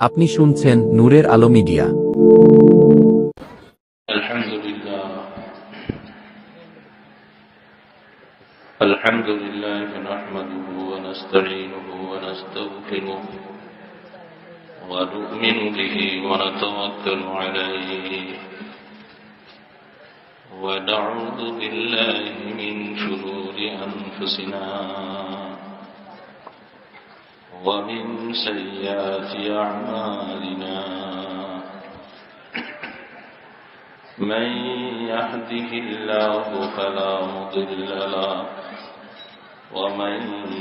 আপনি শুনছেন নূরের আলো মিডিয়া। আলহামদুলিল্লাহ নাহমাদুহু ওয়া নাস্তাঈনুহু ওয়া নাস্তাগফিরুহু ওয়া নু'মিনু বিহি ওয়া নাতাওয়াক্কালু আলাইহি ওয়া না'উযু বিল্লাহি মিন শুরুরি আনফুসিনা ওয়া মিন সাইয়্যাতি আ'মালিনা। من يهده الله فلا مضل له ومن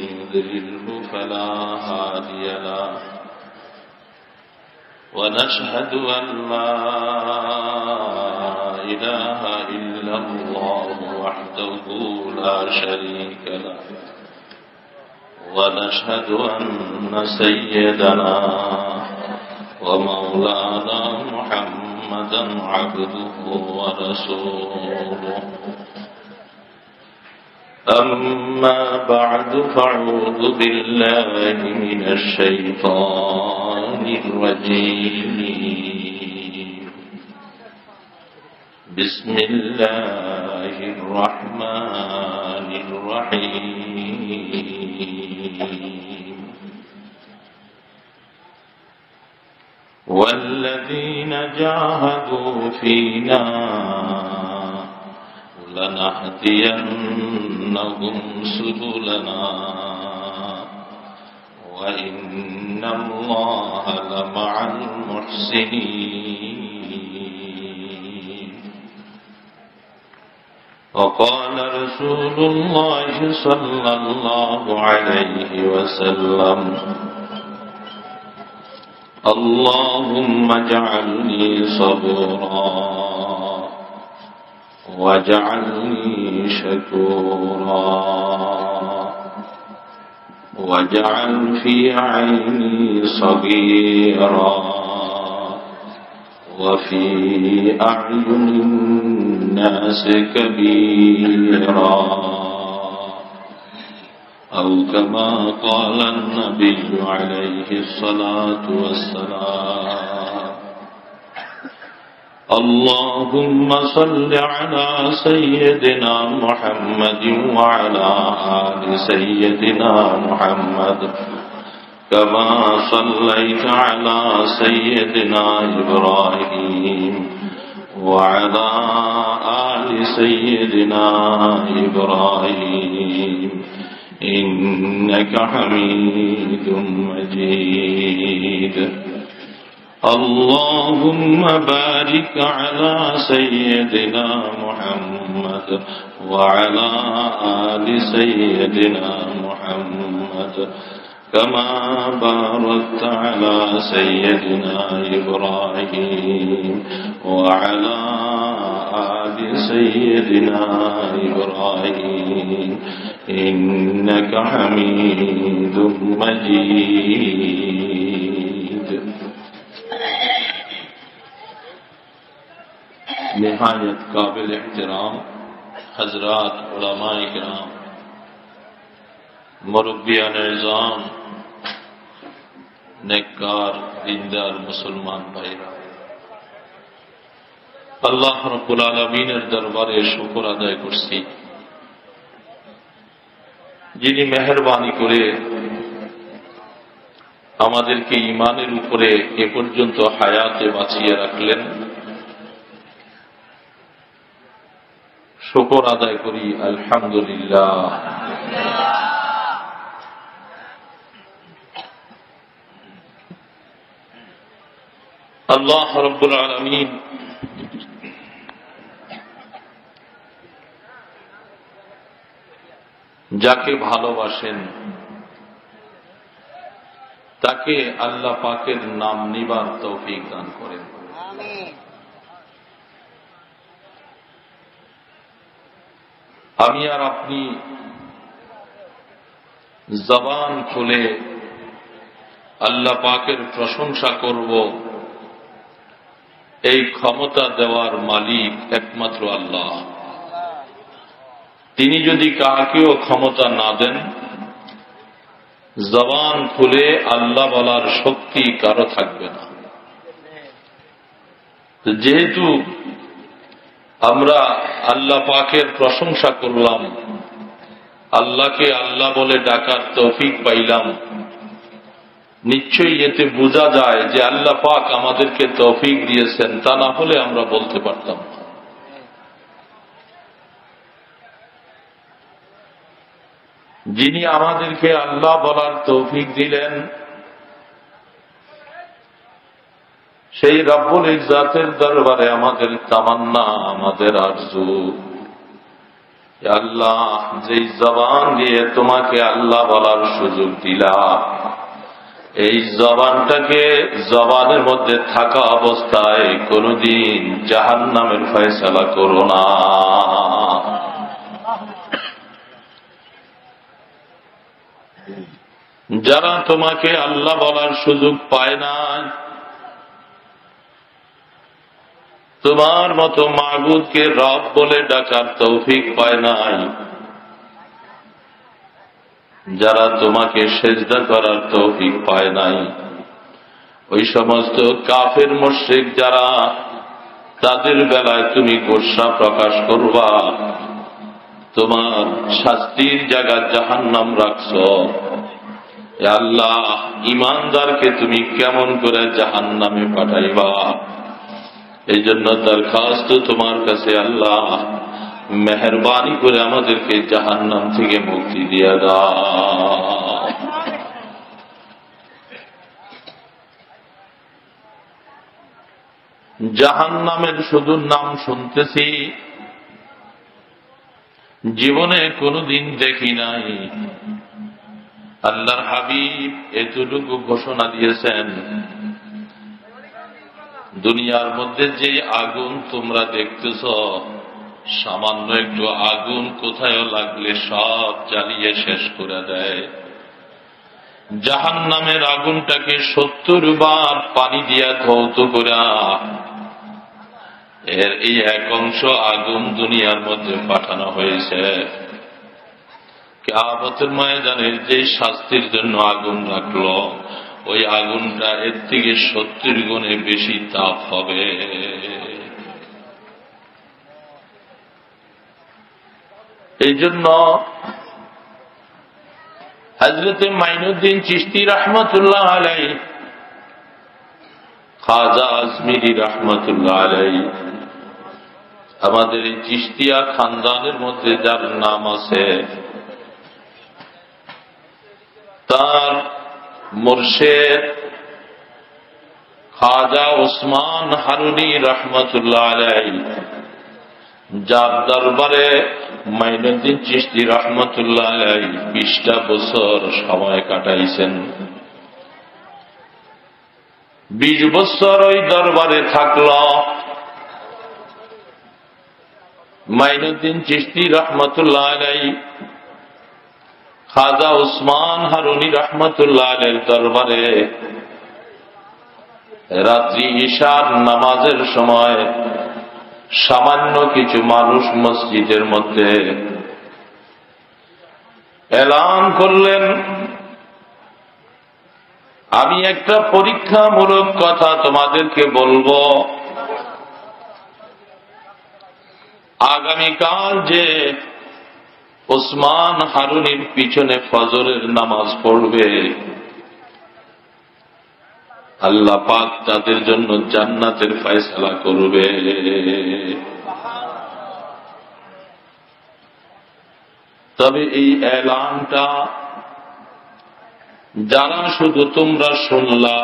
يضلله فلا هادي له ونشهد أن لا إله إلا الله وحده لا شريك له ونشهد أن سيدنا ومولانا محمدا عبده ورسوله. أما بعد فاعوذ بالله من الشيطان الرجيم. بسم الله الرحمن الرحيم. والذين جاهدوا فينا لنهدينهم سبلنا وإن الله لمع المحسنين. وقال رسول الله صلى الله عليه وسلم: اللهم اجعلني صبورا واجعلني شكورا واجعل في عيني صغيرا وفي أعين الناس كبيرا، أو كما قال النبي عليه الصلاة والسلام. اللهم صل على سيدنا محمد وعلى آل سيدنا محمد كما صليت على سيدنا إبراهيم وعلى آل سيدنا إبراهيم إنك حميد مجيد. اللهم بارك على سيدنا محمد وعلى آل سيدنا محمد كما باركت على سيدنا إبراهيم وعلى آل سيدنا إبراهيم إنك حميد مجيد. निहायत काबिल एहतराम हजरात उलमाए किराम, मुरब्बियान निज़ाम, नेककार दीनदार मुसलमान भाईरा, আল্লাহ রাব্বুল আলামিনের দরবারে শুকর আদায় করছি, যিনি মেহেরবানি করে আমাদেরকে ঈমানের উপরে এ পর্যন্ত হায়াতে বাঁচিয়ে রাখলেন। শুকর আদায় করি আলহামদুলিল্লাহ। আল্লাহ রাব্বুল আলামিন যাকে ভালোবাসেন তাকে আল্লাহ পাকের নাম নিবার তৌফিক দান করেন। আমি আর আপনি জবান খুলে আল্লাহ পাকের প্রশংসা করব, এই ক্ষমতা দেওয়ার মালিক একমাত্র আল্লাহ। তিনি যদি কাকেও ক্ষমতা না দেন জবান খুলে আল্লাহ বলার শক্তি কারো থাকবে না। যেহেতু আমরা আল্লাহ পাকের প্রশংসা করলাম, আল্লাহকে আল্লাহ বলে ডাকার তৌফিক পাইলাম, নিশ্চয়ই এতে বোঝা যায় যে আল্লাহ পাক আমাদেরকে তৌফিক দিয়েছেন, তা না হলে আমরা বলতে পারতাম না। যিনি আমাদেরকে আল্লাহ বলার তৌফিক দিলেন সেই রব্বুল ইজ্জাতের দরবারে আমাদের তামান্না, আমাদের আরজু, আল্লাহ যেই জবান দিয়ে তোমাকে আল্লাহ বলার সুযোগ দিলা, এই জবানটাকে জবানের মধ্যে থাকা অবস্থায় কোনদিন জাহান্নামের ফয়সালা করো না। যারা তোমাকে আল্লাহ বলার সুযোগ পায় না, তোমার মতো মাবুদকে রব বলে ডাকার তৌফিক পায় নাই, যারা তোমাকে সেজদা করার তৌফিক পায় নাই, ওই সমস্ত কাফের মুশরিক যারা, তাদের বেলায় তুমি গোসা প্রকাশ করবা, তোমার শাস্তির জায়গা জাহান্নাম রাখছ। আল্লাহ, ইমানদারকে তুমি কেমন করে জাহান্নামে পাঠাইবা? এই জন্য দরখাস্ত তোমার কাছে, আল্লাহ মেহেরবানি করে আমাদেরকে জাহান্নাম থেকে মুক্তি দিয়ে দাও। জাহান্নামের শুধু নাম শুনতেছি, জীবনে কোনোদিন দেখি নাই। আল্লাহর হাবিব এতটুকু ঘোষণা দিয়েছেন, দুনিয়ার মধ্যে যে আগুন তোমরা দেখতেছ, সামান্য একটু আগুন কোথায় লাগলে সব জ্বালিয়ে শেষ করে দেয়। জাহান্নামের আগুনটাকে 70 বার পানি দিয়া ধৌত করা, এর এই এক অংশ আগুন দুনিয়ার মধ্যে পাঠানো হয়েছে। কিয়ামতের ময়দানের যে শাস্তির জন্য আগুন রাখলো, ওই আগুনটা এর থেকে 70 গুণে বেশি তাপ হবে। এই জন্য হযরত মাইনুদ্দিন চিশতি রহমতুল্লাহ আলাইহি, খাজা আজমিরি রহমতুল্লাহ আলাইহি, আমাদের এই চিশতিয়া খানদানের মধ্যে যার নাম আছে, তার মুর্শেদ খাজা ওসমান হারুনি রহমতুল্লাহ আলাইহি, যার দরবারে মাইনুদ্দিন চিশতি রহমতুল্লাহ আলাইহি 20টা বছর সময় কাটাইছেন। 20 বছর ওই দরবারে থাকল। মাইনুদ্দিন চিশতি রহমতুল্লাহ আলাইহি খাজা ওসমান হারুনি রহমতুল্লাহ আলাইহির দরবারে রাত্রি ঈশার নামাজের সময় সামান্য কিছু মানুষ মসজিদের মধ্যে এলান করলেন, আমি একটা পরীক্ষামূলক কথা তোমাদেরকে বলবো। আগামীকাল যে ওসমান হারুনির পিছনে ফজরের নামাজ পড়বে, আল্লাহ পাক তাদের জন্য জান্নাতের ফয়সালা করবে। তবে এই এলানটা যারা শুধু তোমরা শুনলা,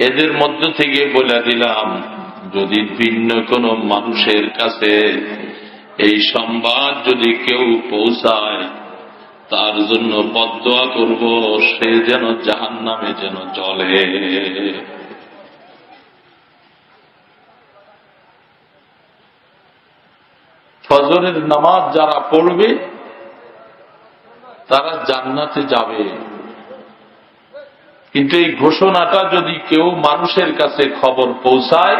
এদের মধ্য থেকে বলে দিলাম, যদি ভিন্ন কোন মানুষের কাছে এই সংবাদ যদি কেউ পৌঁছায়, তার জন্য বদদোয়া করব, সে যেন জাহান্নামে যেন জ্বলে। ফজরের নামাজ যারা পড়বে তারা জান্নাতে যাবে, কিন্তু এই ঘোষণাটা যদি কেউ মানুষের কাছে খবর পৌঁছায়,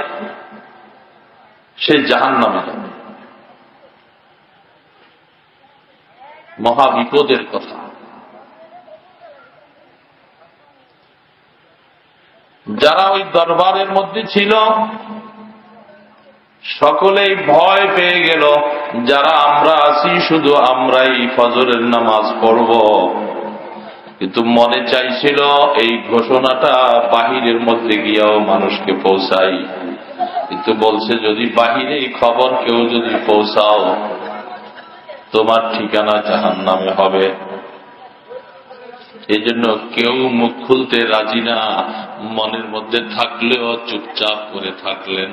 সে জাহান্নামে যাবে। মহা বিপদের কথা। যারা ওই দরবারের মধ্যে ছিল সকলেই ভয় পেয়ে গেল, যারা আমরা আছি শুধু আমরাই ফজরের নামাজ পড়ব। কিন্তু মনে চাইছিল এই ঘোষণাটা বাহিরের মধ্যে গিয়েও মানুষকে পৌঁছাই, কিন্তু বলছে যদি বাহিরে এই খবর কেউ যদি পৌঁছাও তোমার ঠিকানা জাহান্নামে হবে। এই জন্য কেউ মুখ খুলতে রাজি না, মনের মধ্যে থাকলেও চুপচাপ করে থাকলেন।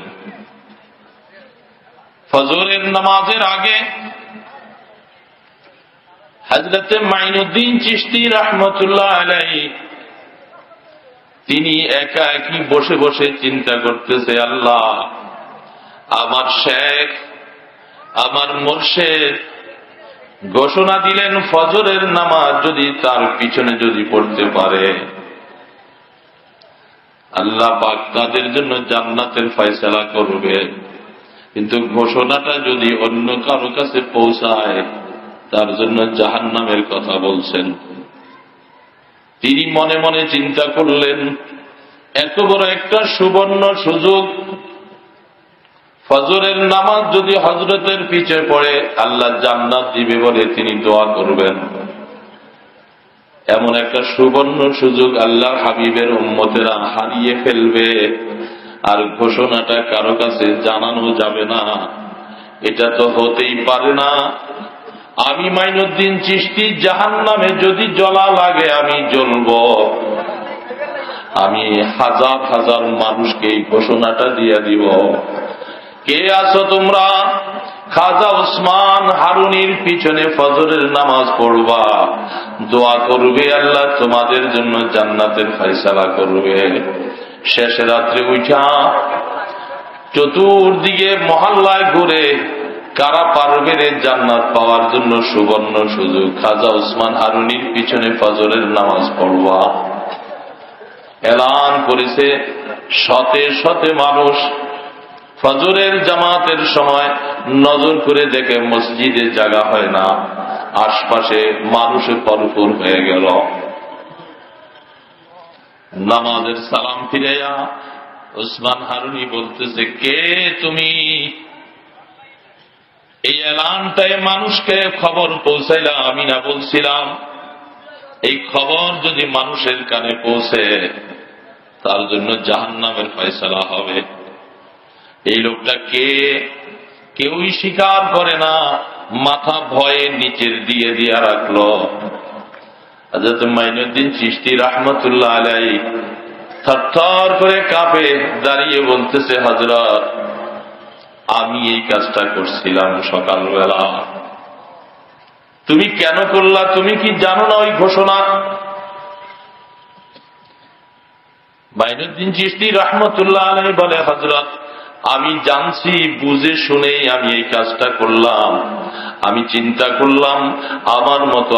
ফজরের নামাজের আগে হযরতে মাইনুদ্দিন চিশতি রাহমাতুল্লাহ আলাইহি তিনি একা একই বসে বসে চিন্তা করতেছে, আল্লাহ আমার শেখ আমার মুর্শিদ ঘোষণা দিলেন ফজরের নামাজ যদি তার পিছনে যদি পড়তে পারে আল্লাহ পাক তাদের জন্য জান্নাতের ফয়সালা করবে, কিন্তু ঘোষণাটা যদি অন্য কারো কাছে পৌঁছায় তার জন্য জাহান্নামের কথা বলছেন। তিনি মনে মনে চিন্তা করলেন, এত বড় একটা সুবর্ণ সুযোগ, ফজরের নামাজ যদি হযরতের পিছে পড়ে আল্লাহ জান্নাত দিবে বলে তিনি দোয়া করবেন। এমন একটা সুবর্ণ সুযোগ আল্লাহর হাবিবের উম্মতেরা হারিয়ে ফেলবে, আর ঘোষণাটা কারো কাছে জানানো যাবে না, এটা তো হতেই পারে না। আমি মাইনুদ্দিন চিশতি জাহান্নামে যদি জ্বলা লাগে আমি জ্বলব। আমি হাজার হাজার মানুষকে এই ঘোষণাটা দিয়ে দিব, কে আছো তোমরা খাজা ওসমান হারুনির পিছনে ফজরের নামাজ পড়বা, দোয়া করবে আল্লাহ তোমাদের জন্য জান্নাতের ফয়সালা করবে। শেষ রাত্রে উঠা চতুর্দিকে মহল্লায় ঘুরে কারা পারবে রে জান্নাত পাওয়ার জন্য সুবর্ণ সুযোগ, খাজা ওসমান হারুনির পিছনে ফজরের নামাজ পড়বা। এলান করেছে, শতে শতে মানুষ ফজরের জামাতের সময় নজর করে দেখে মসজিদে জায়গা হয় না, আশপাশে মানুষে ভরপুর হয়ে গেল। নামাজের সালাম ফিরাইয়া ওসমান হারুনি বলতেছে, কে তুমি? এই এলানটায় মানুষকে খবর পৌঁছাইলা, আমি না বলছিলাম এই খবর যদি মানুষের কানে পৌঁছে তার জন্য জাহান্নামের ফয়সালা হবে। এই লোকটা কে? কেউই স্বীকার করে না, মাথা ভয়ে নিচের দিয়ে দিয়ে রাখলো। হযরত মাইনুদ্দিন চিশতি রাহমাতুল্লাহ আলাইহি থরথর করে কাঁপে দাঁড়িয়ে বলতেছে, হযরত আমি এই কাজটা করছিলাম সকালবেলা, তুমি কেন করলা? তুমি কি জানো না ওই ঘোষণা? মাইনুদ্দিন চিশতি রাহমাতুল্লাহ আলাইহি বলে, হযরত আমি জানছি, বুঝে শুনেই আমি এই কাজটা করলাম। আমি চিন্তা করলাম আমার মতো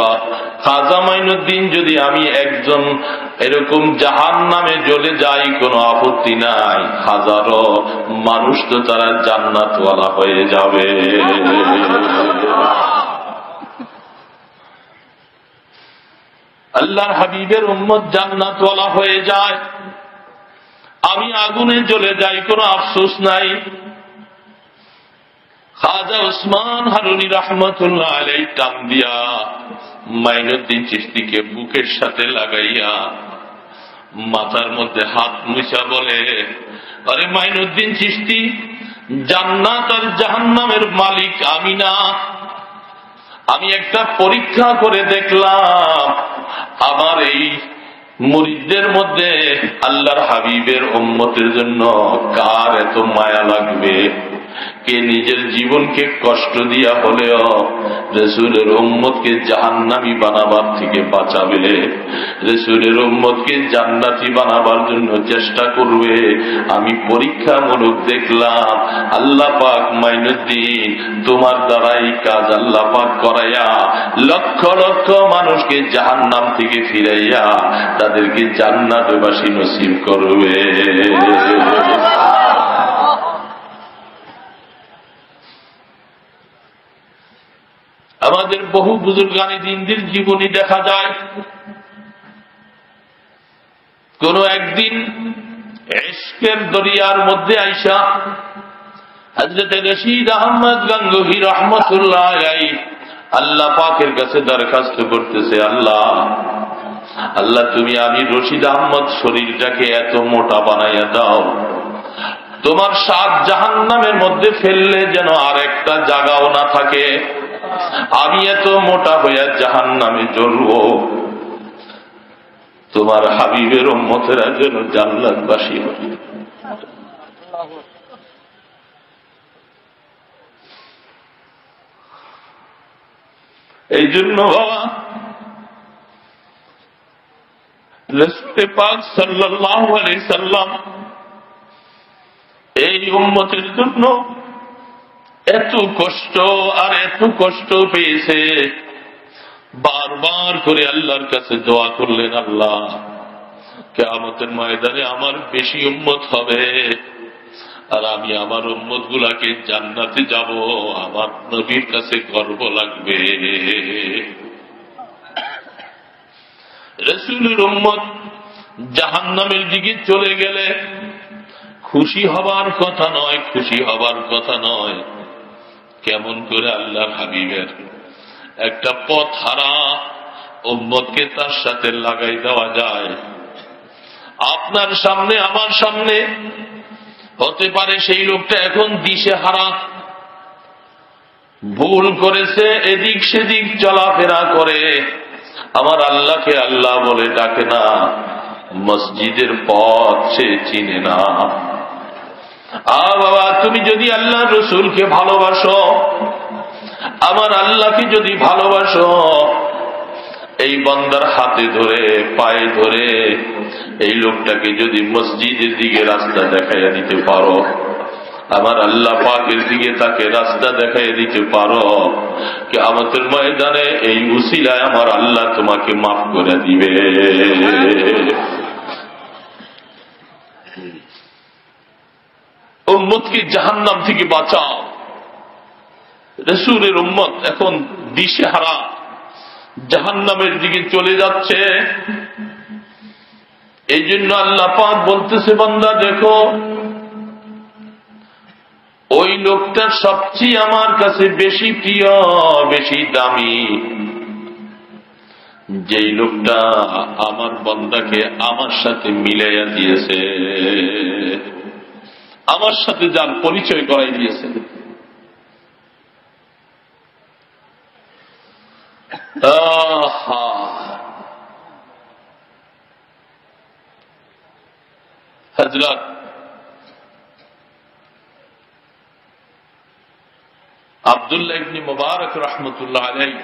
খাজা মাইনুদ্দিন যদি আমি একজন এরকম জাহান্নামে জ্বলে যাই কোনো আপত্তি নাই, হাজারো মানুষ তো তারা জান্নাতওয়ালা হয়ে যাবে। আল্লাহর হাবিবের উম্মত জান্নাতওয়ালা হয়ে যায়, আমি আগুনে জ্বলে যাই কোনো আফসোস নাই। খাজা ওসমান হারুনি রাহমাতুল্লাহ আলাইহি টান দিয়া মাইনুদ্দিন চিশতিকে বুকের সাথে লাগাইয়া মাথার মধ্যে হাত মুছা বলে, আরে মাইনুদ্দিন চিশতি, জান্নাত আর জাহান্নামের মালিক আমি না। আমি একটা পরীক্ষা করে দেখলাম আমার এই মুরিদদের মধ্যে আল্লাহর হাবিবের উম্মতের জন্য কার এত মায়া লাগবে, কে নিজের জীবনকে কষ্ট দিয়া হলেও রাসূলের উম্মতকে জাহান্নামী বানাবার থেকে বাঁচাবে, রাসূলের উম্মতকে জান্নাতি বানাবার জন্য চেষ্টা করবে। আমি পরীক্ষামূলক দেখলাম আল্লাহ পাক মাইনুদ্দিন তোমার দ্বারাই কাজ আল্লাহ পাক করাইয়া লক্ষ লক্ষ মানুষকে জাহান্নাম থেকে ফিরাইয়া তাদেরকে জান্নাতবাসী নসিব করবে। আমাদের বহু বুজুর্গানি দিনদের জীবনী দেখা যায়, কোন একদিন ইশকের দরিয়ার মধ্যে আইসা হযরত রশিদ আহমদ গঙ্গোহী রহমতুল্লাহ আলাইহি আল্লাহ পাকের কাছে দরখাস্ত করতেছে, আল্লাহ আল্লাহ তুমি আমি রশিদ আহমদ শরীরটাকে এত মোটা বানাইয়া দাও, তোমার 7 জাহান্নামের মধ্যে ফেললে যেন আর একটা জায়গাও না থাকে, আমি এত মোটা হইয়া জাহান্নামে জ্বলবো, তোমার হাবিবের উম্মতেরা যেন জান্নাতবাসী হয়। এই জন্য বাবা রাসূল পাক সাল্লাল্লাহু আলাইহি সাল্লাম এই উম্মতের জন্য এত কষ্ট আর এত কষ্ট পেয়েছে, বারবার করে আল্লাহর কাছে দোয়া করলেন, আল্লাহ কিয়ামতের ময়দানে আমার বেশি উম্মত হবে আর আমি আমার উম্মত গুলাকে জান্নাতে যাব, আমার নবীর কাছে গর্ব লাগবে। রাসূলের উম্মত জাহান্নামের দিকে চলে গেলে খুশি হবার কথা নয়, খুশি হবার কথা নয়। কেমন করে আল্লাহর হাবিবের একটা পথ হারা উম্মতকে তার সাথে লাগাই দেওয়া যায়? আপনার সামনে আমার সামনে হতে পারে সেই লোকটা এখন দিশে হারা, ভুল করেছে, এদিক সেদিক চলাফেরা করে, আমার আল্লাহকে আল্লাহ বলে ডাকে না, মসজিদের পথ সে চিনে না। বাবা তুমি যদি আল্লাহ রসুলকে ভালোবাসো, আমার আল্লাহকে যদি ভালোবাসো, এই বান্দার হাতে ধরে পায়ে ধরে এই লোকটাকে যদি মসজিদের দিকে রাস্তা দেখাইয়া দিতে পারো, আমার আল্লাহ পাকের দিকে তাকে রাস্তা দেখাইয়া দিতে পারো, কিয়ামতের ময়দানে এই উসিলায় আমার আল্লাহ তোমাকে মাফ করে দিবে। উম্মতকে জাহান্নাম থেকে বাঁচাও। রাসূলের উম্মত এখন দিশেহারা, জাহান্নামের দিকে চলে যাচ্ছে। এই জন্য আল্লাহ পাক বলতেছে, বান্দা দেখো ওই লোকটা সবচেয়ে আমার কাছে বেশি প্রিয়, বেশি দামি, যেই লোকটা আমার বান্দাকে আমার সাথে মিলাইয়া দিয়েছে, আমার সাথে যার পরিচয় করাই দিয়েছে। হযরত আব্দুল্লাহ ইবনে মুবারক রাহমাতুল্লাহ আলাইহি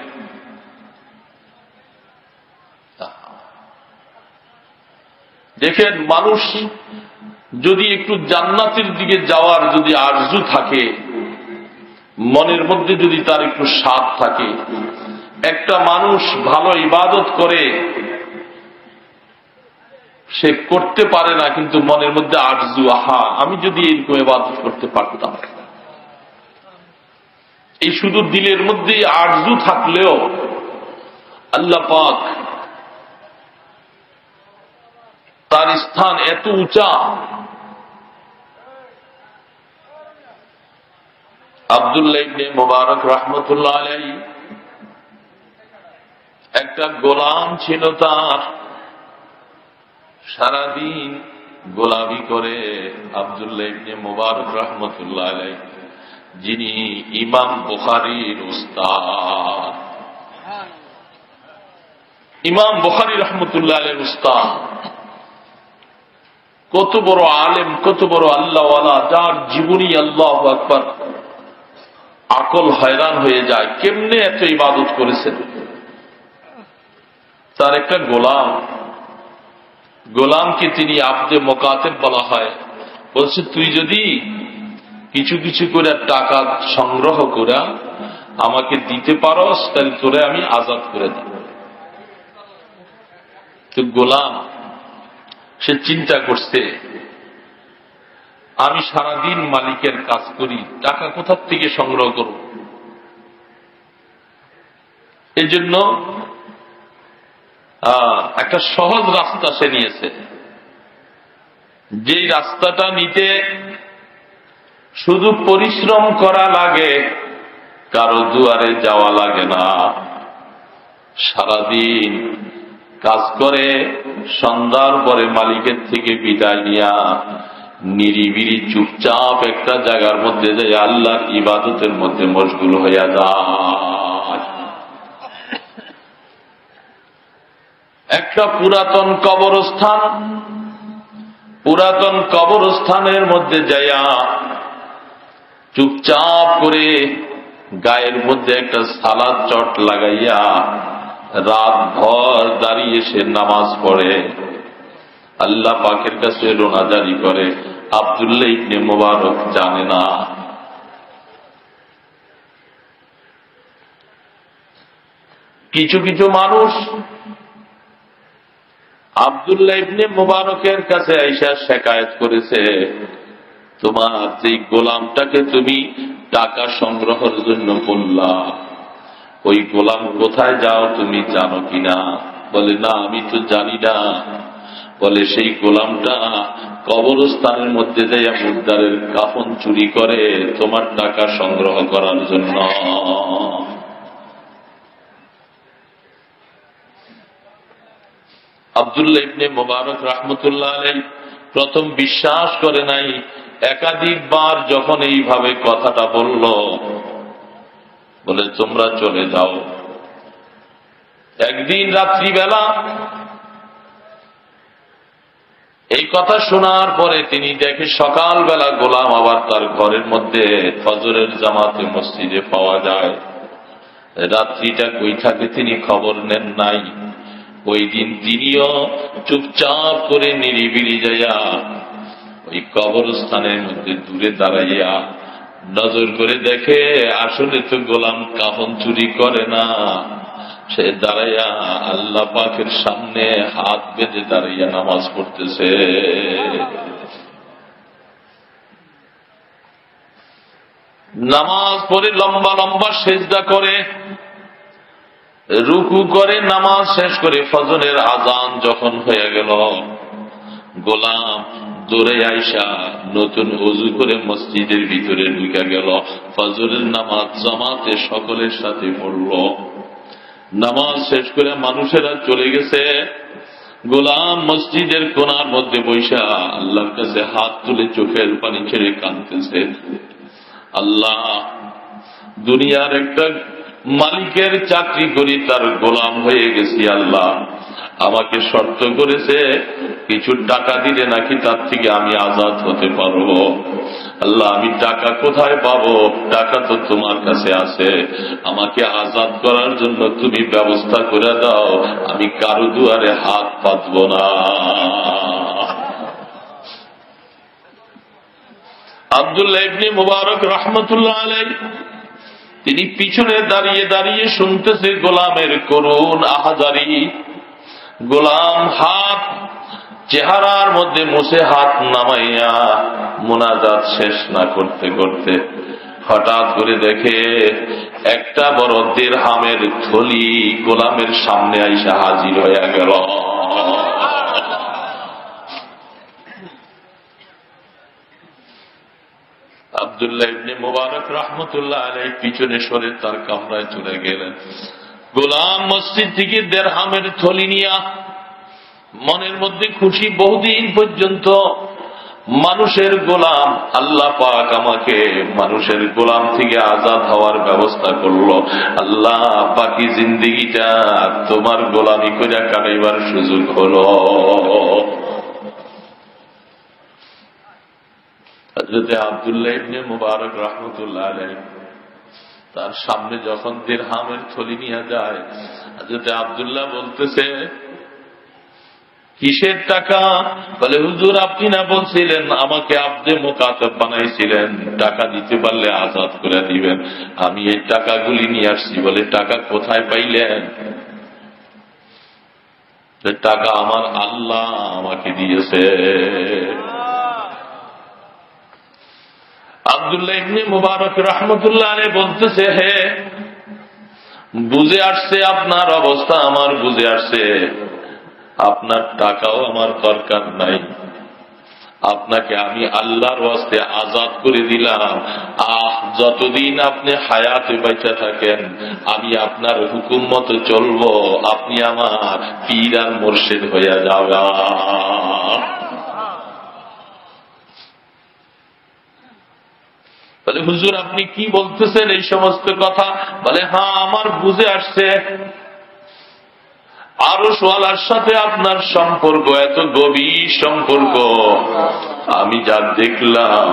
দেখেন, মানুষ যদি একটু জান্নাতের দিকে যাওয়ার যদি আরজু থাকে, মনের মধ্যে যদি তার একটু স্বাদ থাকে, একটা মানুষ ভালো ইবাদত করে, সে করতে পারে না কিন্তু মনের মধ্যে আরজু, আহা আমি যদি এইরকম ইবাদত করতে পারতাম। এই শুধু দিলের মধ্যে আরজু থাকলেও আল্লাহ পাক তার স্থান এত উঁচা। আব্দুল্লাহ ইবনে মুবারক রাহমাতুল্লাহ আলাইহি একটা গোলাম ছিল, তার সারাদিন গোলামি করে। আব্দুল্লাহ ইবনে মুবারক রাহমাতুল্লাহ আলাইহি যিনি ইমাম বুখারীর উস্তাদ, ইমাম বুখারী রাহমাতুল্লাহ আলাইহির উস্তাদ, কত বড় আলেম, কত বড় আল্লাহওয়ালা, যার জীবনী আল্লাহু আকবার, আকল হয়রান হয়ে যায়, কেমনে এত ইবাদত করেছেন। তার একটা গোলাম, গোলামকে তিনি আব্দে মুকাতাব বলা হয়, বলছে তুই যদি কিছু কিছু করে টাকা সংগ্রহ করে আমাকে দিতে পারস, তাহলে তোরে আমি আজাদ করে দেব। তো গোলাম সে চিন্তা করছে, আমি সারাদিন মালিকের কাজ করি, টাকা কোথার থেকে সংগ্রহ করব? এই জন্য একটা সহজ রাস্তা সে নিয়েছে। যেই রাস্তাটা নিতে শুধু পরিশ্রম করা লাগে, কারো দুয়ারে যাওয়া লাগে না, সারাদিন কাজ করে সন্ধ্যার পরে মালিকের থেকে বিদায় নিয়া নিরিবিলি চুপচাপ একটা জায়গার মধ্যে যে আল্লাহর ইবাদতের মধ্যে মশগুল হইয়া যায়। একটা পুরাতন কবরস্থানের মধ্যে যাইয়া চুপচাপ করে গায়ের মধ্যে একটা সালাদ চট লাগাইয়া রাত ভর দাঁড়িয়ে সে নামাজ পড়ে, আল্লাহ পাকের কাছে রোনাজারি করে। আব্দুল্লাহ ইবনে মুবারক জানে না। কিছু কিছু মানুষ আব্দুল্লাহ ইবনে মুবারকের কাছে আইসা শিকায়ত করেছে, তোমার যে গোলামটাকে তুমি টাকা সংগ্রহের জন্য বললা, ওই গোলাম কোথায় যাও তুমি জানো কিনা? বলে, না আমি তো জানি না। বলে, সেই গোলামটা কবরস্থানের মধ্যে যাইয়া মুর্দারের কাফন চুরি করে তোমার টাকা সংগ্রহ করার জন্য। আব্দুল্লাহ ইবনে মুবারক রাহমাতুল্লাহ আলাইহি প্রথম বিশ্বাস করে নাই। একাধিকবার যখন এইভাবে কথাটা বলল, বলে তোমরা চলে যাও। একদিন রাত্রিবেলা এই কথা শোনার পরে তিনি দেখে সকালবেলা গোলাম আবার তার ঘরের মধ্যে ফজরের জামাতে মসজিদে পাওয়া যায়। রাত্রিটা কই থাকে তিনি খবর নেন নাই। ওই দিন তিনিও চুপচাপ করে নিরিবিলি যাইয়া ওই কবরস্থানের মধ্যে দূরে দাঁড়াইয়া নজর করে দেখে আসলে তো গোলাম কাফন চুরি করে না। সে দাঁড়াইয়া আল্লাহ পাকের সামনে হাত বেঁধে দাঁড়াইয়া নামাজ পড়তেছে। নামাজ পড়ে লম্বা লম্বা সেজদা করে, রুকু করে, নামাজ শেষ করে ফজরের আজান যখন হয়ে গেল, গোলাম দৌড়ে আইসা নতুন ওযু করে মসজিদের ভিতরে ঢুকে গেল। ফজরের নামাজ জামাতে সকলের সাথে পড়ল। নামাজ শেষ করে মানুষেরা চলে গেছে। গোলাম মসজিদের কোণার মধ্যে বৈশা আল্লাহর কাছে হাত তুলে চোখের পানি ছেড়ে কাঁদতেছে, আল্লাহ, দুনিয়ার একটা মালিকের চাকরি করি, তার গোলাম হয়ে গেছি। আল্লাহ আমাকে শর্ত করেছে কিছু টাকা দিলে নাকি তার থেকে আমি আজাদ হতে পারবো। আল্লাহ আমি টাকা কোথায় পাবো? টাকা তো তোমার কাছে আছে। আমাকে আজাদ করার জন্য তুমি ব্যবস্থা করে দাও, আমি কারো দুয়ারে হাত পাতব না। আব্দুল্লাহ ইবনে মুবারক রাহমাতুল্লাহ আলাইহি তিনি পিছনে দাঁড়িয়ে দাঁড়িয়ে শুনতেছে গোলামের করুণ আহাজারি। গোলাম হাত চেহারার মধ্যে মুছে হাত নামাইয়া মুনাজাত শেষ না করতে করতে হঠাৎ করে দেখে একটা বড় দিরহামের থলি গোলামের সামনে আইসা হাজির হয়ে গেল। আব্দুল্লাহ ইবনে মুবারক রাহমাতুল্লাহ আলাইহি পিছনে সরে তার কামরায় চলে গেলেন। গোলাম মসজিদ থেকে দিরহামের থলি নিয়া মনের মধ্যে খুশি, বহুদিন পর্যন্ত মানুষের গোলাম, আল্লাহ পাক আমাকে মানুষের গোলাম থেকে আজাদ হওয়ার ব্যবস্থা করলো। আল্লাহ বাকি জিন্দেগিটা তোমার গোলামি করে কাটাইবার সুযোগ হলো। হযরত আব্দুল্লাহ ইবনে মুবারক রাহমাতুল্লাহ আলাইহি তার সামনে যখন দিরহামের থলি নিয়ে যায়, হযরত আব্দুল্লাহ বলতেছে, কিসের টাকা? বলে, হুজুর আপনি না বলছিলেন আমাকে আব্দে মুকাতাব বানাইছিলেন, টাকা দিতে পারলে আজাদ করে দিবেন, আমি এই টাকাগুলি নিয়ে আসছি। বলে, টাকা কোথায় পাইলেন? টাকা আমার আল্লাহ আমাকে দিয়েছে। আব্দুল্লাহ ইবনে মুবারক রাহমাতুল্লাহ আলাইহি বলতেছে, হে বুঝে আসছে আপনার অবস্থা, আমার বুঝে আসছে, আপনার টাকাও আমার দরকার নাই, আপনাকে আমি আল্লাহর ওয়াস্তে আজাদ করে দিলাম। যতদিন আপনি হায়াতে বেঁচে থাকেন আমি আপনার হুকুম মতো চলবো, আপনি আমার পীর আর মুর্শিদ হয়ে যাবেন। বলে হুজুর আপনি কি বলতেছেন এই সমস্ত কথা? বলে হ্যাঁ আমার বুঝে আসছে, আরশওয়ালার সাথে আপনার সম্পর্ক এত গভীর সম্পর্ক। আমি যা দেখলাম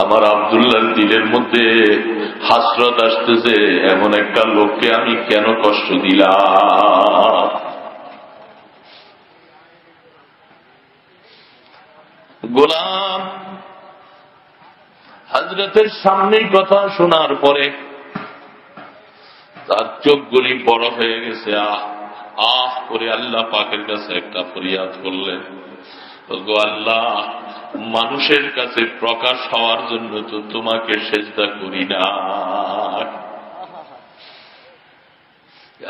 আমার আব্দুল্লাহর দিলের মধ্যে হাসরত আসতেছে, এমন একটা লোককে আমি কেন কষ্ট দিলাম। গোলাম হযরতের সামনেই কথা শোনার পরে তার চোখগুলি বড় হয়ে গেছে। আহ করে আল্লাহ পাকের কাছে একটা ফরিয়াদ করলেন, গো আল্লাহ, মানুষের কাছে প্রকাশ হওয়ার জন্য তো তোমাকে সেজদা করি না।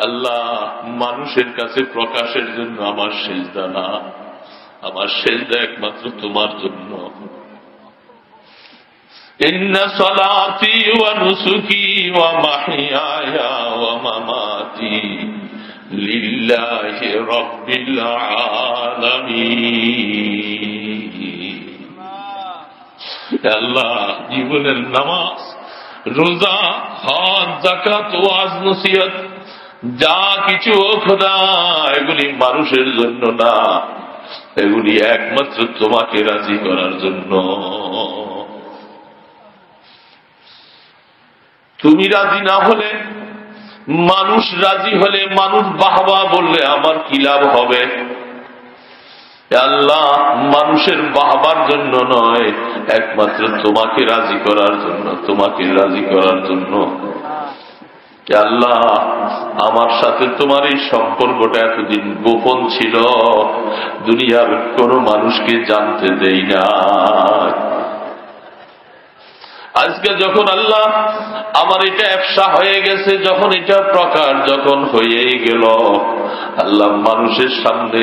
আল্লাহ, মানুষের কাছে প্রকাশের জন্য আমার সেজদা না, আমার সেজদা একমাত্র তোমার জন্য। ইন্না সালাতি ওয়া নুসুকি ওয়া মাহইয়ায়া ওয়া মামাতি লিল্লাহি রাব্বিল আলামিন। আল্লাহ, জীবনের নামাজ, রোজা, হজ, যাকাত, ওয়াজ, নসিহত যা কিছু খোদা, এগুলি মানুষের জন্য না, এগুলি একমাত্র তোমাকে রাজি করার জন্য। তুমি রাজি না হলে, মানুষ রাজি হলে, মানুষ বাহবা বললে আমার কি লাভ হবে? আল্লাহ, মানুষের বাহবার জন্য নয়, একমাত্র তোমাকে রাজি করার জন্য, তোমাকে রাজি করার জন্য। আল্লাহ, আমার সাথে তোমার এই সম্পর্কটা এতদিন গোপন ছিল, দুনিয়ার কোন মানুষকে জানতে দেই না। আজকে যখন আল্লাহ আমার এটা ব্যবসা হয়ে গেছে, যখন এটা প্রকার যখন হয়েই গেল, আল্লাহ মানুষের সামনে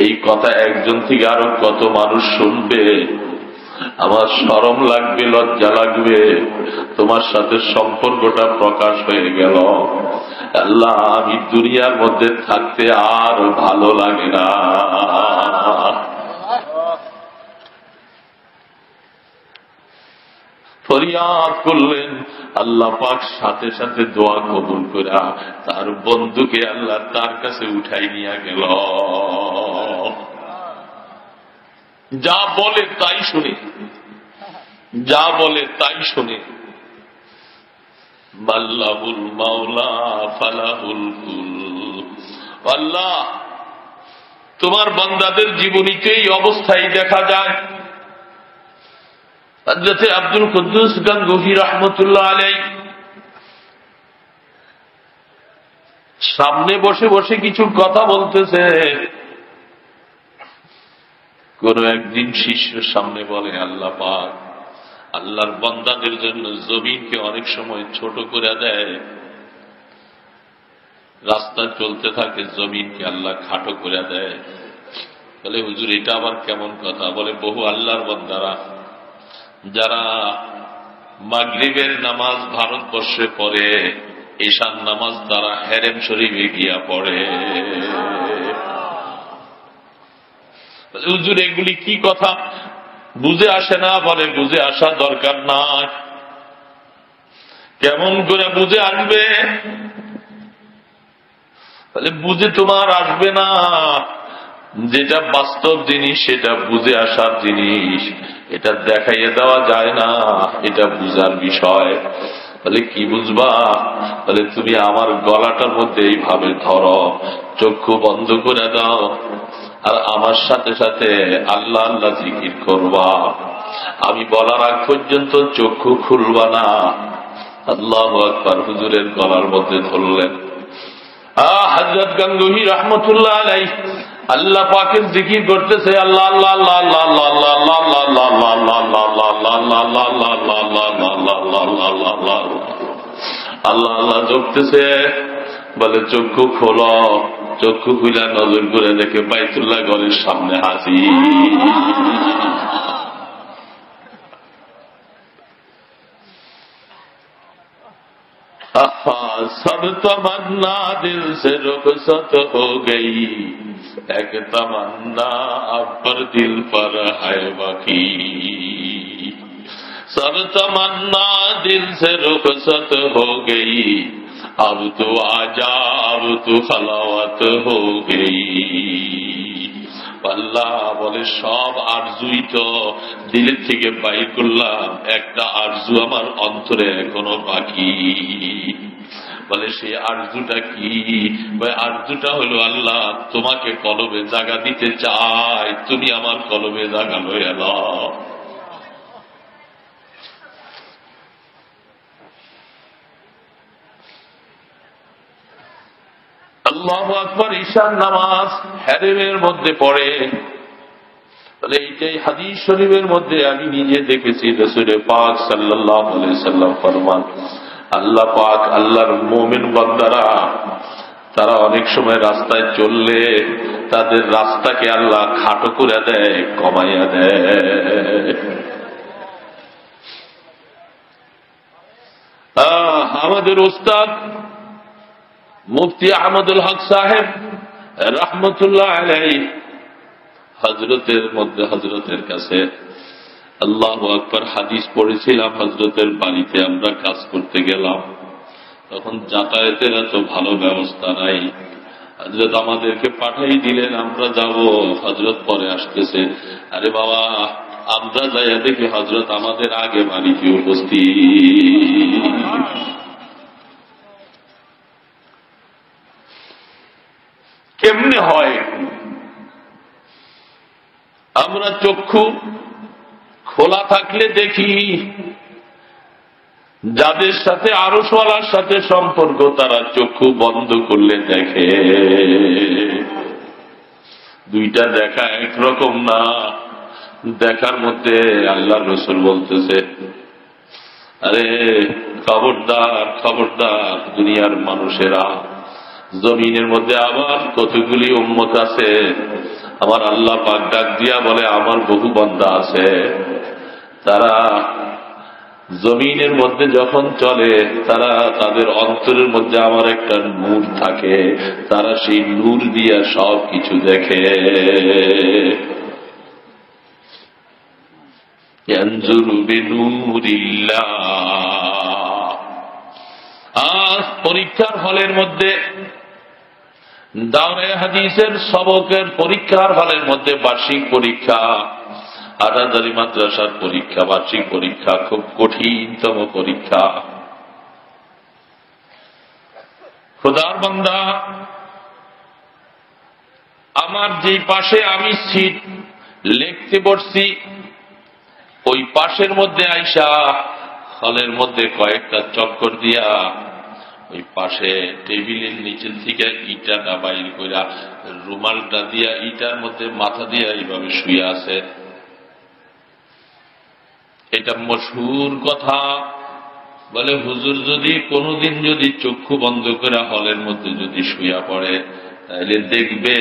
এই কথা একজন থেকে আরো কত মানুষ শুনবে, আমার শরম লাগবে, লজ্জা লাগবে। তোমার সাথে সম্পর্কটা প্রকাশ হয়ে গেল। আল্লাহ, আমি দুনিয়ার মধ্যে থাকতে আর ভালো লাগে না। ফরিয়াদ করলেন, আল্লাহ পাক সাথে সাথে দোয়া কবুল করা তার বন্ধুকে আল্লাহ তার কাছে উঠাই নিয়ে গেল। যা বলে তাই শুনে, যা বলে তাই শুনে। মাল্লাহুল মাওলা ফালাহুল কুল। আল্লাহ, তোমার বান্দাদের জীবনীতে এই অবস্থায় দেখা যায়। হযরত আব্দুল কুদ্দুস গাঙ্গুহি রাহমাতুল্লাহ আলাইহি সামনে বসে বসে কিছু কথা বলতেছে। কোন একদিন শিষ্যের সামনে বলে, আল্লাহ পাক আল্লাহর বান্দাদের জন্য জমিনকে অনেক সময় ছোট করে দেয়, রাস্তা চলতে থাকে জমিনকে আল্লাহ খাটো করে দেয়। বলে হুজুর এটা আবার কেমন কথা? বলে বহু আল্লাহর বান্দারা যারা মাগরিবের নামাজ ভারতবর্ষে পড়ে, ঈশার নামাজ তারা হেরেম শরীফে গিয়া পড়ে। হুজুর এগুলি কি কথা? বুঝে আসে না? বলে বুঝে আসা দরকার নাই। কেমন করে বুঝে আসবে? বলে বুঝে তোমার আসবে না, যেটা বাস্তব জিনিস সেটা বুঝে আসার জিনিস, এটা দেখাইয়ে দেওয়া যায় না, এটা বুঝার বিষয়। বলে কি বুঝবা? বলে তুমি আমার গলাটার মধ্যে এইভাবে ধরো, চক্ষু বন্ধ করে দাও, আর আমার সাথে সাথে আল্লাহ আল্লাহ জিকির করবা। আমি বলার আগ পর্যন্ত চক্ষু খুলবা না। আল্লাহু আকবার। হুজুরের গলার মধ্যে ধরলেন। হযরত গাঙ্গুহি রাহমাতুল্লাহ আলাইহি আল্লাহ পাকের জিকির করতেছে, আল্লাহ আল্লাহ আল্লাহ আল্লাহ আল্লাহ আল্লাহ আল্লাহ আল্লাহ আল্লাহ আল্লাহ আল্লাহ আল্লাহ জপতেছে। বলে চক্ষু খোলো। চক্ষু খুলে নজর করে দেখে বাইতুল্লাহ ঘরের সামনে হাজির। सब तमन्ना दिल से रुखसत हो गई, एक तमन्ना अब पर दिल पर है बाकी। सब तमन्ना दिल से रुखसत हो गई, अब तो आजा अब तो खलावत हो गई। আল্লাহ বলে সব আরজুই তো দিলের থেকে বাইর করলাম, একটা আরজু আমার অন্তরে এখনো বাকি। বলে সেই আরজুটা কি? আরজুটা হলো আল্লাহ তোমাকে কলবে জায়গা দিতে চাই, তুমি আমার কলবে জায়গা লয়ে নাও। আল্লাহু আকবার। ঈশার নামাজ হেরেমের মধ্যে পড়ে। এইটাই হাদিস শরীফের মধ্যে আমি নিজে দেখেছি। রাসূল পাক সাল্লাল্লাহু আলাইহি সাল্লাম ফরমান, আল্লাহ পাক আল্লাহর মুমিন বান্দারা তারা অনেক সময় রাস্তায় চললে তাদের রাস্তাকে আল্লাহ খাটো করে দেয়, কমাইয়া দেয়। আমাদের ওস্তাদ মুফতি আহমদুল হক সাহেব রহমতুল্লাহ আলাইহি হযরতের কাছে আল্লাহু আকবার হাদিস পড়েছিলাম। হযরতের বাড়িতে আমরা কাজ করতে গেলাম, তখন যাতায়াতের এত ভালো ব্যবস্থা নাই। হযরত আমাদেরকে পাঠাই দিলেন, আমরা যাব। হযরত পরে আসতেছে, আরে বাবা আমরা যাইয়া দেখি হযরত আমাদের আগে বাড়িতে উপস্থিত। কেমনে হয়? আমরা চক্ষু খোলা থাকলে দেখি, যাদের সাথে আরশওয়ালার সাথে সম্পর্ক তারা চক্ষু বন্ধ করলে দেখে। দুইটা দেখা একরকম না। দেখার মধ্যে আল্লাহর রাসূল বলতেছে, আরে খবরদার খবরদার দুনিয়ার মানুষেরা, জমিনের মধ্যে আবার কতগুলি উম্মত আছে। আমার আল্লাহ পাক ডাক দিয়া বলে, আমার বহু বান্দা আছে, তারা জমিনের মধ্যে যখন চলে তারা তাদের অন্তরের মধ্যে আমার একটা নূর থাকে, তারা সেই নূর দিয়া সব কিছু দেখে। ইয়ানজুরু বিনূরিল্লাহ। পরীক্ষার হলের মধ্যে দাওরে হাদিসের সবকের পরীক্ষার হলের মধ্যে বার্ষিক পরীক্ষা, হাটহাজারী মাদ্রাসার পরীক্ষা, বার্ষিক পরীক্ষা খুব কঠিনতম পরীক্ষা। খোদার বান্দা, আমার যে পাশে আমি সিট লিখতে বসছি ওই পাশের মধ্যে আইসা হলের মধ্যে কয়েকটা চক্কর দিয়া ওই পাশে টেবিলের নিচের থেকে ইটাটা বাইর কইরা রুমালটা দিয়া ইটার মধ্যে মাথা দিয়া এইভাবে শুয়ে আছে। এটা মশহুর কথা। বলে হুজুর যদি কোনোদিন যদি চক্ষু বন্ধ করে হলের মধ্যে যদি শুয়া পড়ে তাহলে দেখবে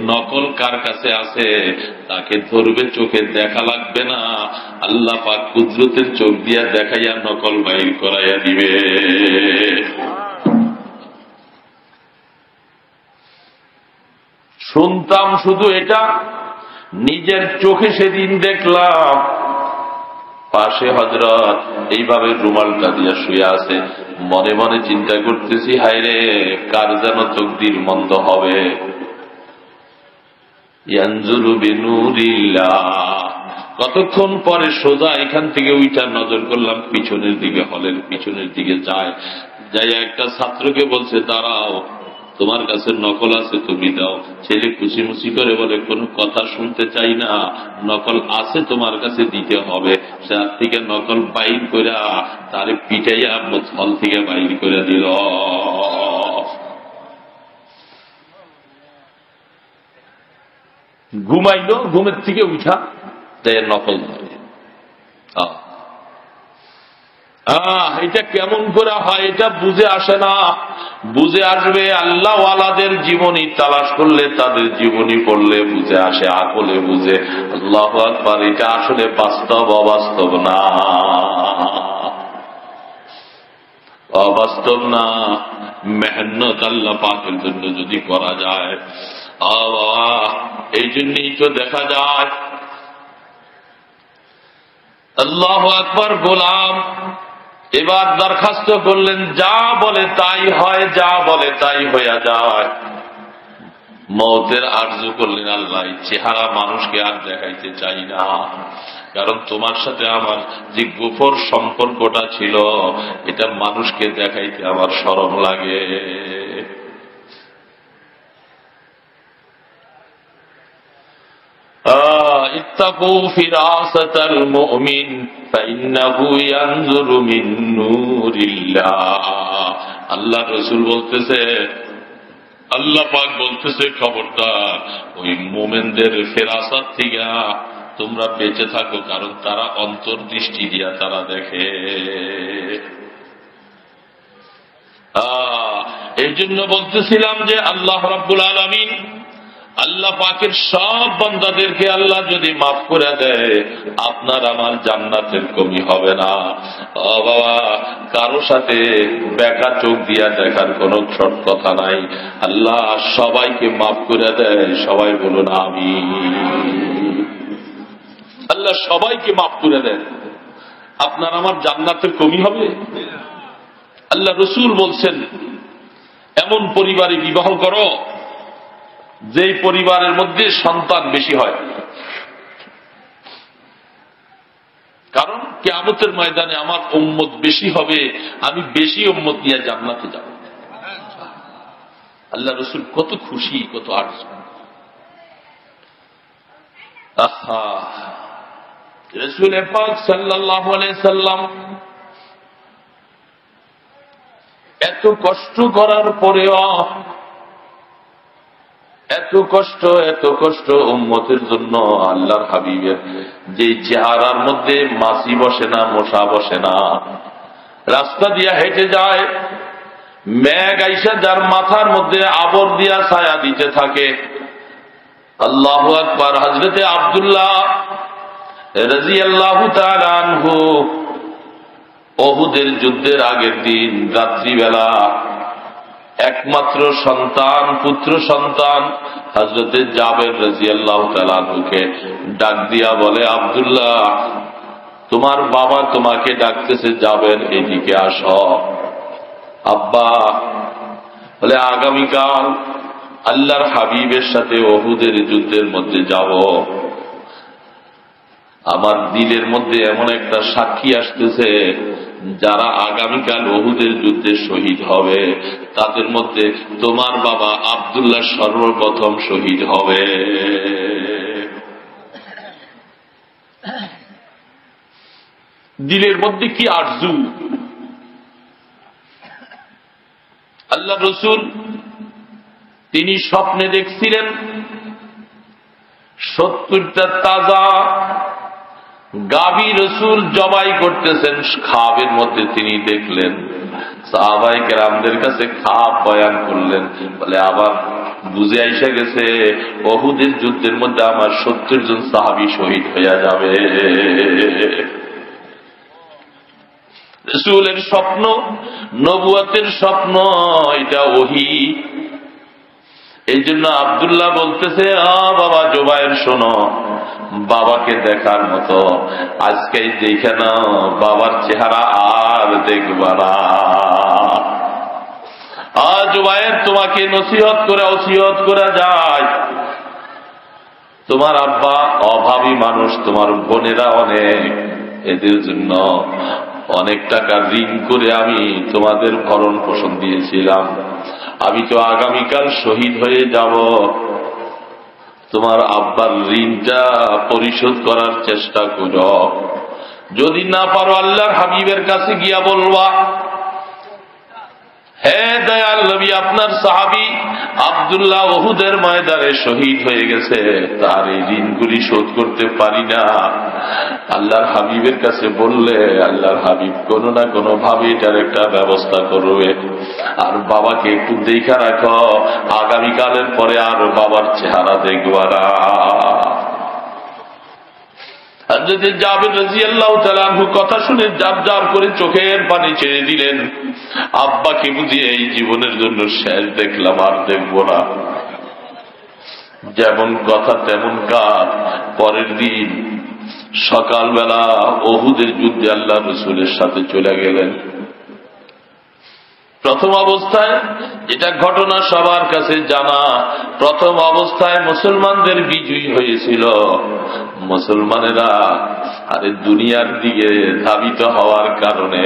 নকল কার কাছে আছে, তাকে ধরবে, চোখে দেখা লাগবে না, আল্লাহ পাক কুদরতের চোখ দিয়া দেখাইয়া নকল বাইর করাইয়া দিবে। শুনতাম শুধু এটা, নিজের চোখে সেদিন দেখলাম পাশে হযরত এইভাবে রুমালটা দিয়া শুয়ে আছে। মনে মনে চিন্তা করতেছি, হায়রে কার যেন তকদির মন্দ হবে। ইয়ানজুরু বিনূরিল্লাহ। কতক্ষণ পরে সোজা এখান থেকে উইটা নজর করলাম পিছনের দিকে, হলের পিছনের দিকে যায়। যাই একটা ছাত্রকে বলছে, দাঁড়াও, তোমার কাছে নকল আছে তুমি দাও। ছেলে খুশিমুশি করে বলে, কোনো কথা শুনতে চাই না, নকল আছে তোমার কাছে দিতে হবে। সে হাত থেকে নকল বাইর করে তারে পিটাইয়া হল থেকে বাইর করে দিল। ঘুমাইল, ঘুমের থেকে উঠা দেয় নকল ধরে। এটা কেমন করে হয় এটা বুঝে আসে না। বুঝে আসবে আল্লাহ ওয়ালাদের জীবনী তালাশ করলে, তাদের জীবনী পড়লে বুঝে আসে, আকলে বুঝে। আল্লাহু আকবার, এটা আসলে বাস্তব অবাস্তব না, অবাস্তব না। মেহনত আল্লাহ পাকের জন্য যদি করা যায়, এই জন্যই তো দেখা যায় আল্লাহু আকবার। গোলাম এবার দরখাস্ত করলেন, যা বলে তাই হয়, যা বলে তাই হইয়া যায়। মওতের আরজু করলেন, আল্লাহ এই চেহারা মানুষকে আর দেখাইতে চাই না, কারণ তোমার সাথে আমার যে গোপন সম্পর্কটা ছিল এটা মানুষকে দেখাইতে আমার শরম লাগে। ইত্তাকু ফিরাসাতাল মুমিন ফাইন্নাহু ইয়ানজুরু মিন নূরিল্লাহ। আল্লাহ রাসূল বলতেছে, আল্লাহ পাক বলতেছে, খবরদার ওই মুমিনদের ফেরাসাত থেকে তোমরা বেঁচে থাকো, কারণ তারা অন্তর্দৃষ্টি দিয়া তারা দেখে। এই জন্য বলতেছিলাম যে আল্লাহ রাব্বুল আলামিন, আল্লাহ পাকের সব বান্দাদেরকে আল্লাহ যদি মাফ করে দেয়, আপনার আমার জান্নাতের কমি হবে না। বাবা, কারো সাথে বেকা চোখ দিয়া দেখার কোন শর্ত কথা নাই। আল্লাহ সবাইকে মাফ করে দেয়, সবাই বলুন আমিন। আল্লাহ সবাইকে মাফ করে দেন, আপনার আমার জান্নাতের কমি হবে? আল্লাহ রসুল বলছেন, এমন পরিবারে বিবাহ করো যেই পরিবারের মধ্যে সন্তান বেশি হয়, কারণ কিয়ামতের ময়দানে আমার উম্মত বেশি হবে, আমি বেশি উম্মত নিয়ে জান্নাতে যাব। আল্লাহ রসুল কত খুশি, কত আরজু। আহা, রাসূল পাক সাল্লাল্লাহু আলাইহি সাল্লাম এত কষ্ট করার পরেও, এত কষ্ট উম্মতের জন্য, আল্লাহর হাবিবের যে চেহারার মধ্যে মাছি বসে না, মশা বসে না, রাস্তা দিয়া হেঁটে যায়, মেঘ আইসা যার মাথার মধ্যে আবর দিয়া ছায়া দিতে থাকে। আল্লাহু আকবার। হযরতে আব্দুল্লাহ রাদিয়াল্লাহু তাআলা আনহু উহুদের যুদ্ধের আগের দিন রাত্রিবেলা একমাত্র সন্তান, পুত্র সন্তান হযরতে জাবের রাদিয়াল্লাহু তাআলা আনহুকে ডাক দিয়া বলে, আব্দুল্লাহ, তোমার বাবা তোমাকে ডাকতেছে, যাবেন, এদিকে আসো। আব্বা বলে, আগামীকাল আল্লাহর হাবিবের সাথে উহুদের যুদ্ধের মধ্যে যাব। আমার দিলের মধ্যে এমন একটা সাক্ষী আসতেছে, যারা আগামীকাল উহুদের যুদ্ধে শহীদ হবে তাদের মধ্যে তোমার বাবা আব্দুল্লাহ সর্বপ্রথম শহীদ হবে। দিলের মধ্যে কি আরজু! আল্লাহ রসুল তিনি স্বপ্নে দেখছিলেন 70টা তাজা গাভী রসুল জবাই করতেছেন, খাবের মধ্যে তিনি দেখলেন। সাহাবায়ে কেরামদের কাছে খাব বয়ান করলেন, বলে আবার বুঝে আইসা গেছে উহুদের যুদ্ধের মধ্যে আমার 70 জন সাহাবী শহীদ হইয়া যাবে। রাসূলের স্বপ্ন, নবুয়তের স্বপ্ন, এটা ওহী। এই জন্য আব্দুল্লাহ বলতেছে, বাবা জুবায়ের শোনো, বাবাকে দেখার মতো আজকেই দেখে নাও, বাবার চেহারা আর দেখবা না। জুবায়ের, তোমাকে নসিহত করে ওসিয়ত করা যায়, তোমার আব্বা অভাবী মানুষ, তোমার বোনেরা অনেক, এদের জন্য অনেক টাকা ঋণ করে আমি তোমাদের ভরণ পোষণ দিয়েছিলাম। আমি তো আগামীকাল শহীদ হয়ে যাব, তোমার আব্বার ঋণটা পরিশোধ করার চেষ্টা করো। যদি না পারো আল্লাহর হাবিবের কাছে গিয়া বলবা, হে দয়াল নবী, আপনার সাহাবী আব্দুল্লাহ উহুদের ময়দানে শহীদ হয়ে গেছে, তার এই ঋণগুলি শোধ করতে পারি না। আল্লাহর হাবিবের কাছে বললে আল্লাহর হাবিব কোনো না কোনো ভাবে এটার একটা ব্যবস্থা করবে। আর বাবাকে একটু দেখা রাখো, আগামীকালের পরে আর বাবার চেহারা দেখবা না। হযরত জাবের রাদিয়াল্লাহু তাআলা আনহু কথা শুনে জাব জাব করে চোখের পানি ছেড়ে দিলেন। আব্বাকে বুঝিয়ে এই জীবনের জন্য শেষ দেখলাম, আর দেখব না। যেমন কথা তেমন কাজ। পরের দিন সকালবেলা উহুদের যুদ্ধে আল্লাহ রাসূলের সাথে চলে গেলেন। প্রথম অবস্থায়, এটা ঘটনা সবার কাছে জানা, প্রথম অবস্থায় মুসলমানদের বিজয়ী হয়েছিল। মুসলমানেরা আরে দুনিয়ার দিকে ধাবিত হওয়ার কারণে,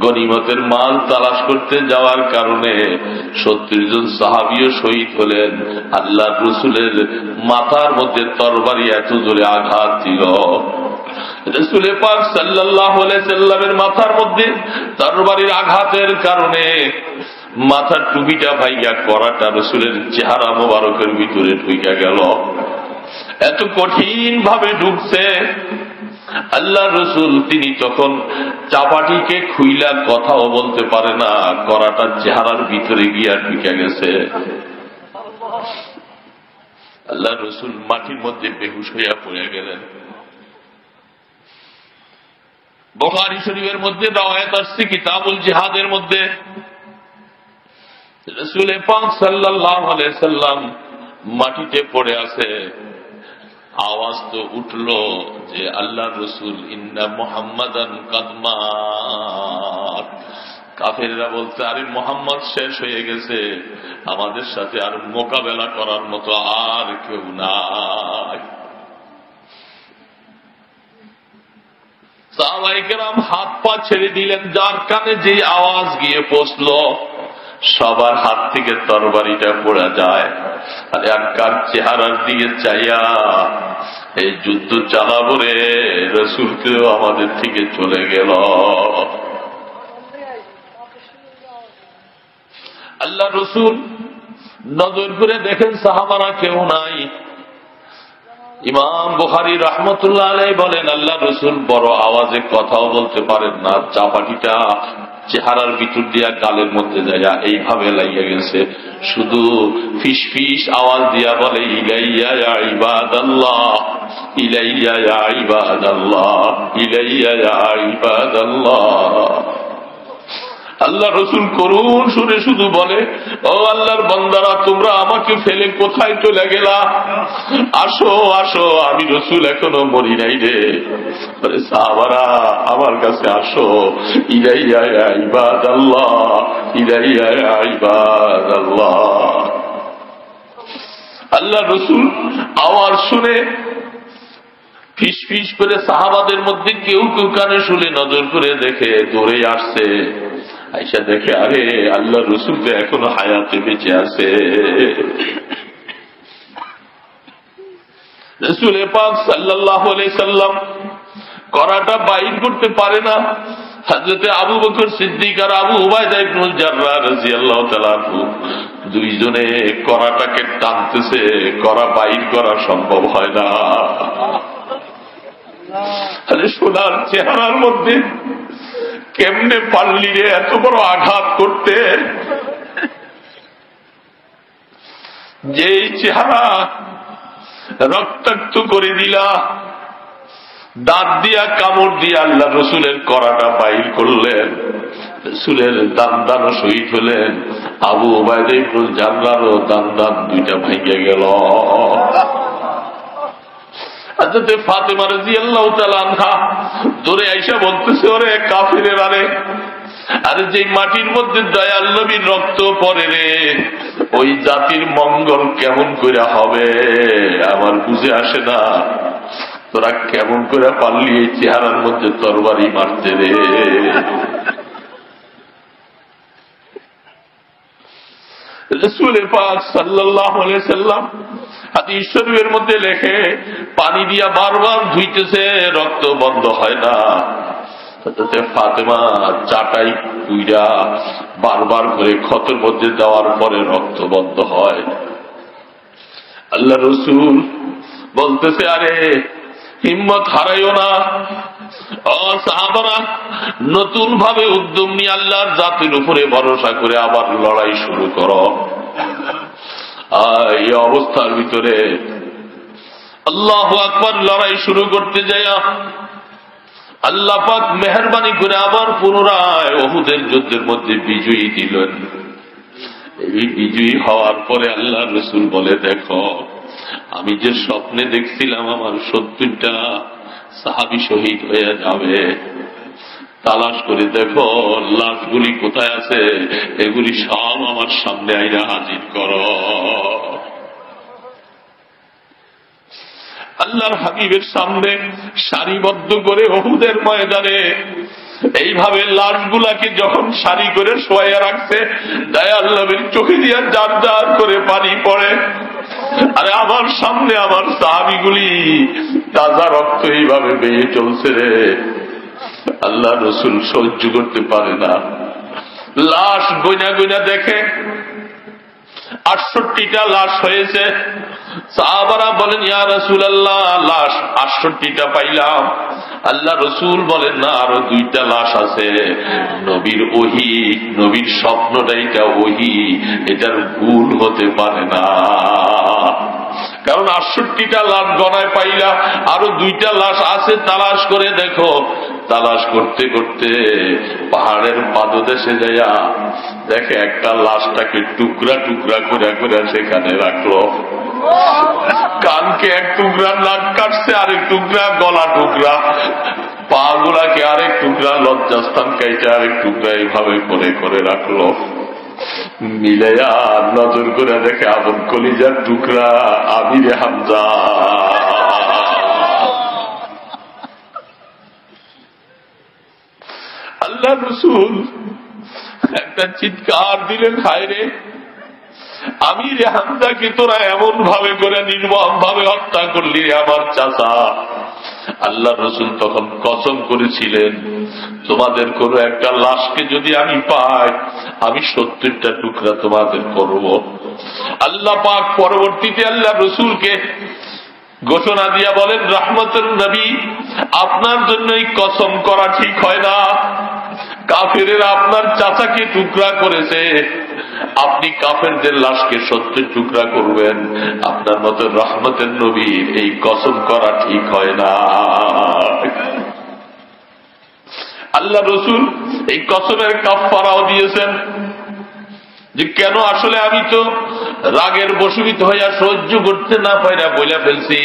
গনিমতের মাল তালাশ করতে যাওয়ার কারণে 70 জন সাহাবীও শহীদ হলেন। আল্লাহ রাসূলের মাথার মধ্যে তরবারি এত জোরে আঘাত দিল, রাসূল পাক সাল্লাল্লাহু আলাইহি সাল্লামের মাথার মধ্যে তরবারির আঘাতের কারণে মাথার টুপিটা ভাইয়া করাটা রাসূলের চেহারা মোবারকের ভিতরে ঢুকে গেল। এত কঠিন ভাবে ঢুকছে। আল্লাহ রাসূল তিনি তখন চাপাটিকে খুইলা কথাও বলতে পারে না, করাটা চেহারার ভিতরে গিয়া ঢুকে গেছে। আল্লাহ রাসূল মাটির মধ্যে বেহুশ হইয়া পড়ে গেলেন। বুখারী শরীফের মধ্যে রওয়ায়াত আসছে কিতাবুল জিহাদের মধ্যে, রাসূল পাক সাল্লাল্লাহু আলাইহি সাল্লাম মাটিতে পড়ে আছে। আওয়াজ তো উঠল যে আল্লাহ রাসূল ইন্না মুহাম্মাদান কাদ মাত। কাফেররা বলতে আরে মুহাম্মদ শেষ হয়ে গেছে, আমাদের সাথে আর মোকাবেলা করার মতো আর কেউ নাই। সাহাবায়ে কেরাম হাত পা ছেড়ে দিলেন। যার কানে যে আওয়াজ গিয়ে পৌঁছল সবার হাত থেকে তরবারিটা পড়া যায়। আর কার চেহারার দিকে চাইয়া এই যুদ্ধ চালাবো রে, রাসূলকেও আমাদের থেকে চলে গেল। আল্লাহ রাসূল নজর করে দেখেন সাহাবারা কেউ নাই। ইমাম বুখারী রাহমাতুল্লাহ আলাইহি বলেন আল্লাহ রাসূল বড় আওয়াজে কথাও বলতে পারেন না, চাপাটিটা চেহারার ভিতর দিয়া গালের মধ্যে যায় এইভাবে লাগিয়ে গেছে। শুধু ফিস ফিস আওয়াজ দিয়া বলে ইলাইয়া ইয়া ইবাদাল্লাহ, ইলাইয়া ইয়া ইবাদাল্লাহ, ইলাইয়া ইয়া ইবাদাল্লাহ। আল্লাহ রাসূল করুণ সুরে শুধু বলে, ও আল্লাহর বান্দারা, তোমরা আমাকে ফেলে কোথায় চলে গেলা? আসো আসো, আমি রাসূল এখনো মরি নাই রে। আরে সাহাবারা আমার কাছে আসো, ইলাইয়া ইয়া ইবাদাল্লাহ, ইলাইয়া ইয়া ইবাদাল্লাহ। আল্লাহ রাসূল আওয়াজ শুনে ফিস ফিস করে সাহাবাদের মধ্যে কেউ কেউ কানে শুনে নজর করে দেখে দৌড়ে আসছে। আয়েশা দেখে আরে আল্লাহ রাসূল তো এখনো হায়াতে বেঁচে আছে। রাসূল পাক সাল্লাল্লাহু আলাইহি সাল্লাম করাটা বাইর করতে পারে না। হযরত আবু বকর সিদ্দিক আর আবু উবাইদা ইবনুল জাররাহ রাদিয়াল্লাহু তাআলা আনহু দুইজনে করাটাকে টানতেছে, করা বাইর করা সম্ভব হয় না। আরে সোনার চেহারার মধ্যে কেমনে পারলি রে এত বড় আঘাত করতে? যে চেহারা রক্তাক্ত করে দিলা, দাঁত দিয়া কামড় দিয়া আল্লাহ রাসূলের করাটা বাইর করলেন। রাসূলের দান শহীদ হলেন। আবু উবাইদা ইবনুল জাররাহও দান দুইটা ভেঙে গেল। হযরত ফাতেমা রাদিয়াল্লাহু তাআলা আনহা দৌড়ে আইসা বলতেছে, ওরে কাফিরের, আরে যে মাটির মধ্যে দয়াল নবীর রক্ত পড়ে রে, ওই জাতির মঙ্গল কেমন করে হবে আমার বুঝে আসে না। তোরা কেমন করে পারলি এই চেহারার মধ্যে তরবারি মারতে রে? রাসূল পাক সাল্লাল্লাহু আলাইহি সাল্লাম হাদিস শরীফের মধ্যে লেখে, পানি দিয়া বারবার ধুইতেছে, রক্ত বন্ধ হয় না। হযরতে ফাতেমা চাটাই কুইরা বারবার করে ক্ষতের মধ্যে দেওয়ার পরে রক্ত বন্ধ হয়। আল্লাহ রসুল বলতেছে, আরে হিম্মত হারাইও না, ও সাহাবারা, নতুন ভাবে উদ্যম নিয়ে আল্লাহর জাতির উপরে ভরসা করে আবার লড়াই শুরু করো। এই অবস্থার ভিতরে আল্লাহু আকবার লড়াই শুরু করতে যায় আল্লাহ পাক মেহেরবানি করে আবার পুনরায় উহুদের যুদ্ধের মধ্যে বিজয়ী দিলেন। এই বিজয়ী হওয়ার পরে আল্লাহ রসুল বলে, দেখো আমি যে স্বপ্নে দেখছিলাম আমার 70টা সাহাবী শহীদ হয়ে যাবে, তালাশ করে দেখো লাশগুলি কোথায় আছে, এগুলি সব আমার সামনে আইনা হাজির করো। আল্লাহর হাবিবের সামনে সারিবদ্ধ করে উহুদের ময়দানে এইভাবে লাশগুলাকে যখন সারি করে শোয়া রাখছে, দয়াল নবীর চোখে দিয়া জার জার করে পানি পড়ে। আরে আমার সামনে আমার সাহাবীগুলি তাজা রক্ত এইভাবে বেয়ে চলছে রে। আল্লাহ রসুল সহ্য করতে পারে না, লাশ গইনা গইনা দেখে 68টা লাশ হয়েছে। সাহাবারা বলেন, ইয়া রাসূলুল্লাহ, লাশ 68টা পাইলাম। আল্লাহ রসুল বলেন, না, আরো 2টা লাশ আছে। নবীর ওহী, নবীর স্বপ্নটা এটা ওহী, এটার ভুল হতে পারে না। কারণ 68টা লাশ গণায় পাইলা, আরো 2টা লাশ আছে, তালাশ করে দেখো। তালাশ করতে করতে পাহাড়ের পাদদেশে যাইয়া দেখে একটা লাশটাকে টুকরা টুকরা করে করে সেখানে রাখলো। কানকে এক টুকরা, নাক কাটছে আরেক টুকরা, গলা টুকরা, পা গুলাকে আরেক টুকরা, লজ্জাস্থান কাইটা আরেক টুকরা, এইভাবে করে করে রাখলো। মিলাইয়া নজর করে দেখে আপন কলিজার টুকরা আমিরে হামজা। আল্লাহ রসুল একটা চিৎকার দিলেন, হায় রে, আমিরে হামজাকে তোরা এমন ভাবে করে নির্মম ভাবে হত্যা করলি আমার চাচা। আল্লাহ রসুল তখন কসম করেছিলেন, তোমাদের কোন একটা লাশকে যদি আমি পাই, আমি 70টা টুকরা তোমাদের করব। আল্লাহ পাক পরবর্তীতে আল্লাহ রসুলকে ঘোষণা দিয়া বলেন, রহমতের নবী, আপনার জন্যই কসম করা ঠিক হয় না। কাফেরেরা আপনার চাচাকে টুকরা করেছে, আপনি কাফেরদের লাশকে 70 টুকরা করবেন, আপনার মতো রহমতের নবীর এই কসম করা ঠিক হয় না। আল্লাহ রসুল এই কসমের কাফারাও দিয়েছেন যে কেন, আসলে আমি তো রাগের বশীভূত হইয়া সহ্য করতে না পাইরা বইলা ফেলছি,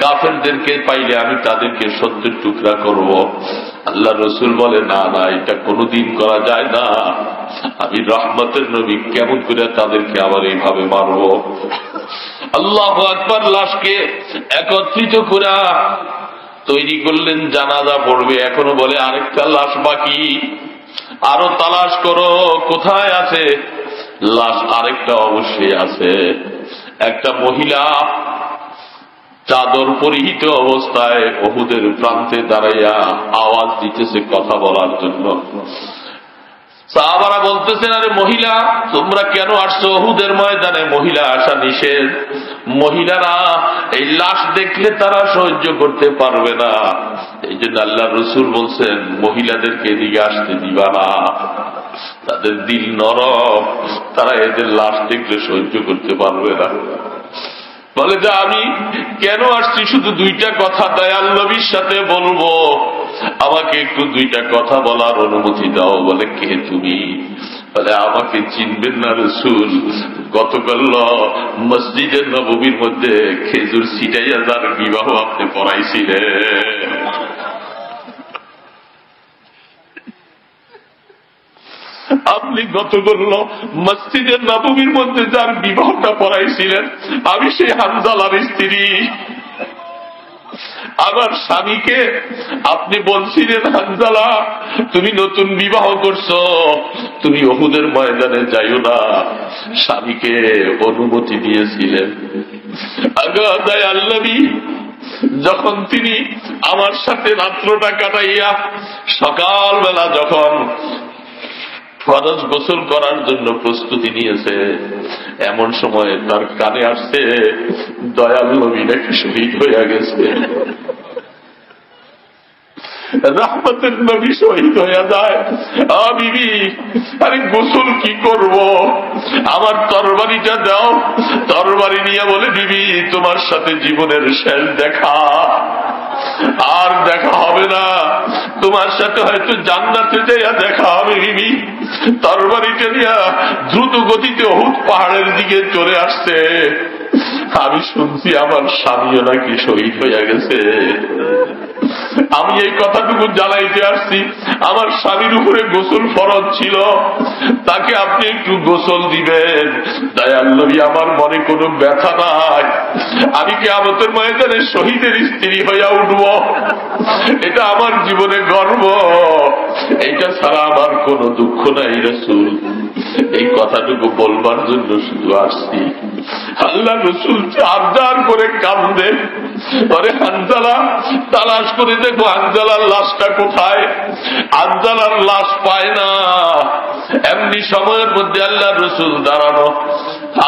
কাফেরদেরকে পাইলে আমি তাদেরকে 70 টুকরা করব। আল্লাহ রসুল বলে, না না, এটা কোনোদিন করা যায় না। আমি রহমতের নবী কেমন করে তাদেরকে আবার এইভাবে মারব। আল্লাহু আকবার। লাশকে একত্রিত করে তৈরি করলেন, জানাজা পড়বে। এখনো বলে আরেকটা লাশ বাকি, আরো তালাশ করো কোথায় আছে। লাশ আরেকটা অবশ্যই আছে। একটা মহিলা চাদর পরিহিত অবস্থায় উহুদের প্রান্তে দাঁড়াইয়া আওয়াজ দিতেছে কথা বলার জন্য। সাহাবারা বলতেছেন, আরে মহিলা, তোমরা কেন আসছো উহুদের ময়দানে? মহিলা আসা নিষেধ। মহিলারা এই লাশ দেখলে তারা সহ্য করতে পারবে না। এই জন্য আল্লাহ রসুল বলছেন, মহিলাদেরকে এদিকে আসতে দিবা না, তাদের দিল নরম, তারা এদের লাশ দেখলে সহ্য করতে পারবে না। বলে যে আমি কেন আসছি, শুধু 2টা কথা দয়াল নবীর সাথে বলবো, আমাকে একটু 2টা কথা বলার অনুমতি দাও। বলে, কে তুমি? বলে, আমাকে চিনবেন না রসুল, গতকাল মসজিদের নববীর মধ্যে খেজুর ছিটাইয়া যার বিবাহ আপনি পড়াইছিলেন। আপনি গতকাল মসজিদের নববীর মধ্যে যার বিবাহটা পড়াইছিলেন, আমি সেই হানজালার স্ত্রী। আমার স্বামীকে আপনি বলছিলেন, হানজালা, তুমি নতুন বিবাহ করছো, তুমি উহুদের ময়দানে যাইও না। স্বামীকে অনুমতি দিয়েছিলেন। আল্লাহ নবী যখন তিনি আমার সাথে রাত্রটা কাটাইয়া সকালবেলা যখন ফরজ গোসল করার জন্য প্রস্তুতি নিয়েছে, এমন সময় তার কানে আসছে দয়াল নবী নাকি শহীদ হইয়া গেছে। রহমতের নবী শহীদ হইয়া যায়। বিবি, আরে গোসল কি করব, আমার তরবারিটা দাও। তরবারি নিয়ে বলে, বিবি তোমার সাথে জীবনের শেষ দেখা, আর দেখা হবে না, তোমার সাথে হয়তো জান্নাতে যাইয়া দেখা হবে। বিবি তরবারিটা নিয়ে দ্রুত গতিতে উহুদ পাহাড়ের দিকে চলে আসছে। আমি শুনছি আমার স্বামীও নাকি শহীদ হইয়া গেছে। আমি এই কথাটুকু জানাইতে আসছি, আমার স্বামীর উপরে গোসল ফরজ ছিল, তাকে আপনি একটু গোসল দিবেন। দয়াল নবী, আমার মনে কোনো ব্যথা নাই, আমি কিয়ামতের ময়দানে শহীদের স্ত্রী হইয়া উঠব, এটা আমার জীবনে গর্ব, এইটা ছাড়া আমার কোনো দুঃখ নাই রাসূল। এই কথাটুকু বলবার জন্য শুধু আসছি। আল্লাহ রাসূল চার করে কাঁদে, আরে হানজালা তালাশ করে দেখো হানজালার লাশটা কোথায়। হানজালার লাশ পায় না। এমনি সময়ের মধ্যে আল্লাহ রাসূল দাঁড়ানো,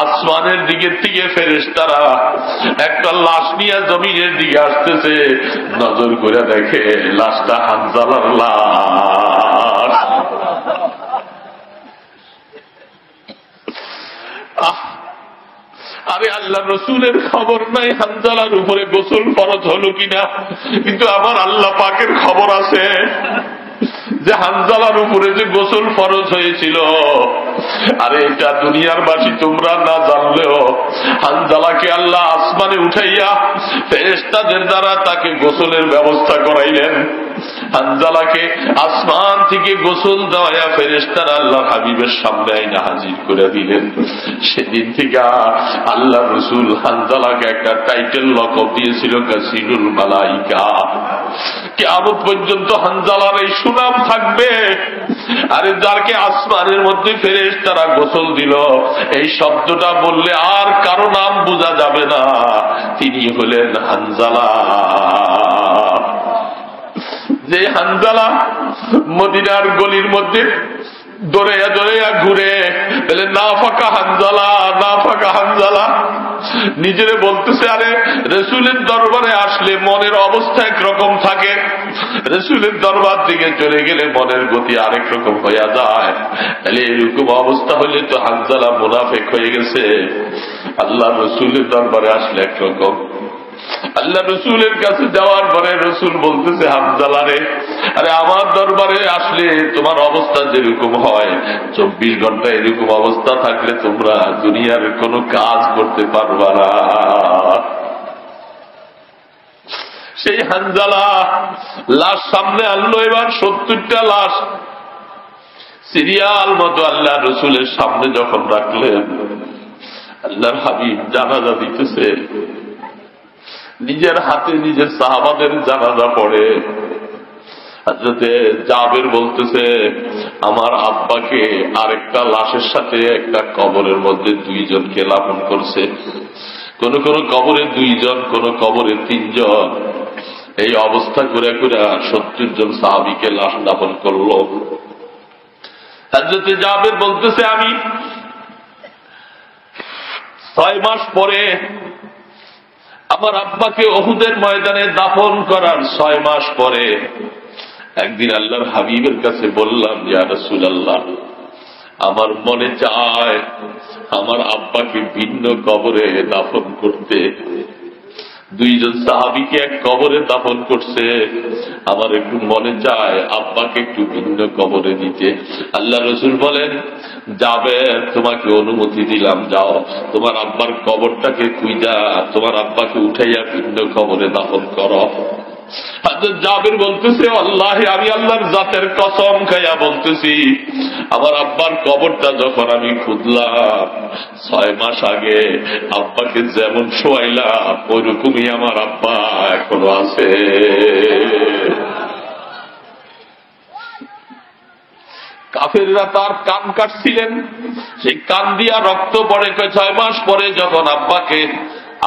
আসমানের দিকের থেকে ফেরেশতারা একটা লাশ নিয়ে জমিনের দিকে আসতেছে। নজর করে দেখে লাশটা হানজালার লাশ। আরে আল্লাহ রসুলের খবর নাই হানজালার উপরে গোসল ফরজ হলো কিনা, কিন্তু আমার আল্লাহ পাকের খবর আছে যে হানজালার উপরে যে গোসল ফরজ হয়েছিল। আরে এটা দুনিয়ার বাসী তোমরা না জানলেও হানজালাকে আল্লাহ আসমানে উঠাইয়া ফেরেশতাদের দ্বারা তাকে গোসলের ব্যবস্থা করাইলেন। হানজালাকে আসমান থেকে গোসল দেওয়া ফেরেশতারা আল্লাহর হাবিবের সামনে আইনা হাজির করে দিলেন। সেদিন থেকে আল্লাহ রসুল হানজালাকে একটা টাইটেল লকব দিয়েছিল গাসিলুল মালাইকা। কিয়ামত পর্যন্ত হানজালার এই সুনাম থাকবে। আরে যারকে আসমানের মধ্যে ফেরেশতারা গোসল দিল, এই শব্দটা বললে আর কারো নাম বোঝা যাবে না, তিনি হলেন হানজালা। যে হানজালা মদিনার গলির মধ্যে দৌড়াইয়া দৌড়াইয়া ঘুরে বলে না ফাঁকা হানজালা, না ফাঁকা হানজালা, নিজেরে বলতেছে। আরে রসুলের দরবারে আসলে মনের অবস্থা একরকম থাকে, রসুলের দরবার দিকে চলে গেলে মনের গতি আরেক রকম হইয়া যায়। তাহলে এরকম অবস্থা হলে তো হানজালা মুনাফিক হয়ে গেছে। আল্লাহ রসুলের দরবারে আসলে একরকম, আল্লাহ রসুলের কাছে যাওয়ার পরে রসুল বলতেছে হানজালা রে, আরে আমার দরবারে আসলে তোমার অবস্থা যেরকম হয়, 24 ঘন্টা এরকম অবস্থা থাকলে তোমরা দুনিয়ার কোনো কাজ করতে পারবা না। সেই হানজালা লাশ সামনে আনলো, এবার 70টা লাশ সিরিয়াল মতো আল্লাহ রসুলের সামনে যখন রাখলেন, আল্লাহর হাবিব জানাজা দিতেছে, নিজের হাতে নিজের সাহাবাদের জানাজা পড়ে। হযরতে জাবের বলতেছে, আমার আব্বাকে আরেকটা লাশের সাথে একটা কবরের মধ্যে 2 জনকে লাপন করছে। কোন কোন কবরে 2 জন, কোন কবরে 3 জন, এই অবস্থা করে করে 70 জন সাহাবীকে লাশ দাফন করলো। হযরতে জাবের বলতেছে, আমি 6 মাস পরে আমার আব্বাকে উহুদের ময়দানে দাফন করার 6 মাস পরে একদিন আল্লাহর হাবিবের কাছে বললাম, ইয়া রাসূলুল্লাহ, আমার মনে চায় আমার আব্বাকে ভিন্ন কবরে দাফন করতে। 2 জন সাহাবীকে এক কবরে দাফন করছে, আমার একটু মনে চায় আব্বাকে একটু ভিন্ন কবরে দিতে। আল্লাহ রসুল বলেন, যাবে, তোমাকে অনুমতি দিলাম, যাও তোমার আব্বার কবরটাকে খুঁজা তোমার আব্বাকে উঠাইয়া ভিন্ন কবরে দাফন করো। হযরত জাবের বলতেছে, আল্লাহে, আমি আল্লাহর জাতের কসম খাইয়া বলতেছি, আমার আব্বার কবরটা যখন আমি খুঁজলাম 6 মাস আগে আব্বাকে যেমন শোয়াইলাম ওইরকমই আমার আব্বা এখনো আছে। কাফেররা তার কান কাটছিলেন, সেই কান দিয়া রক্ত পড়ে। 6 মাস পরে যখন আব্বাকে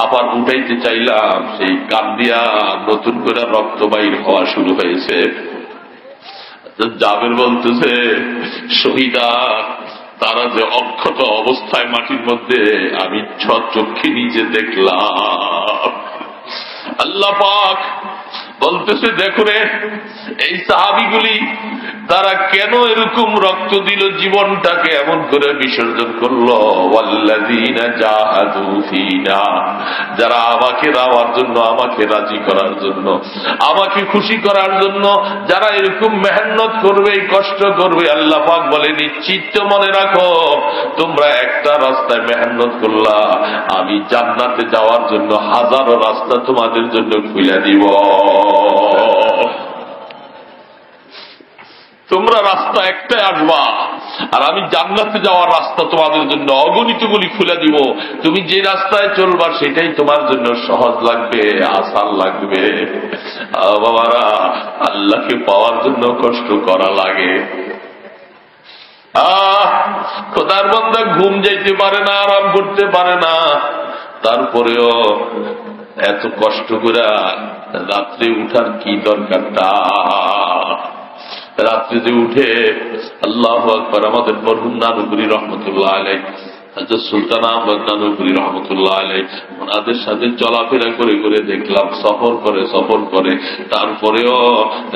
আবার উঠাইতে চাইলাম, সেই কান দিয়া নতুন করে রক্ত বাইর হওয়া শুরু হয়েছে। জাবের বলতেছে, শহীদা তারা যে অক্ষত অবস্থায় মাটির মধ্যে আমি চক্ষে নিজে দেখলাম। আল্লাহ পাক বলতেছে, দেখো রে, এই সাহাবীগুলি তারা কেন এরকম রক্ত দিল, জীবনটাকে এমন করে বিসর্জন করলো। ওয়াল্লাযীনা জাহাদু ফীনা, যারা আমাকে দেওয়ার জন্য, আমাকে রাজি করার জন্য, আমাকে খুশি করার জন্য যারা এরকম মেহনত করবে, কষ্ট করবে, আল্লাহ পাক বলে নিশ্চিত মনে রাখো, তোমরা একটা রাস্তায় মেহনত করলা, আমি জান্নাতে যাওয়ার জন্য হাজারো রাস্তা তোমাদের জন্য খুলে দিব। তোমরা রাস্তা একটাই আসবা, আর আমি জান্নাতে যাওয়ার রাস্তা তোমাদের জন্য অগণিতগুলি খুলে দিব। তুমি যে রাস্তায় চলবা সেটাই তোমার জন্য সহজ লাগবে, আসান লাগবে। বাবারা, আল্লাহকে পাওয়ার জন্য কষ্ট করা লাগে। খোদার বান্দা ঘুম যাইতে পারে না, আরাম করতে পারে না, তারপরেও এত কষ্ট করে রাত্রে উঠার কি দরকারটা? রাত্রিতে উঠে আল্লাহু আকবার। আমাদের মরহুম নানুপুরি রহমতুল্লাহ আলাইহি, হযরত সুলতান আহমদ নানুপুরি রহমতুল্লাহ আলাইহি, ওনাদের সাথে চলাফেরা করে করে দেখলাম সফর করে, তারপরেও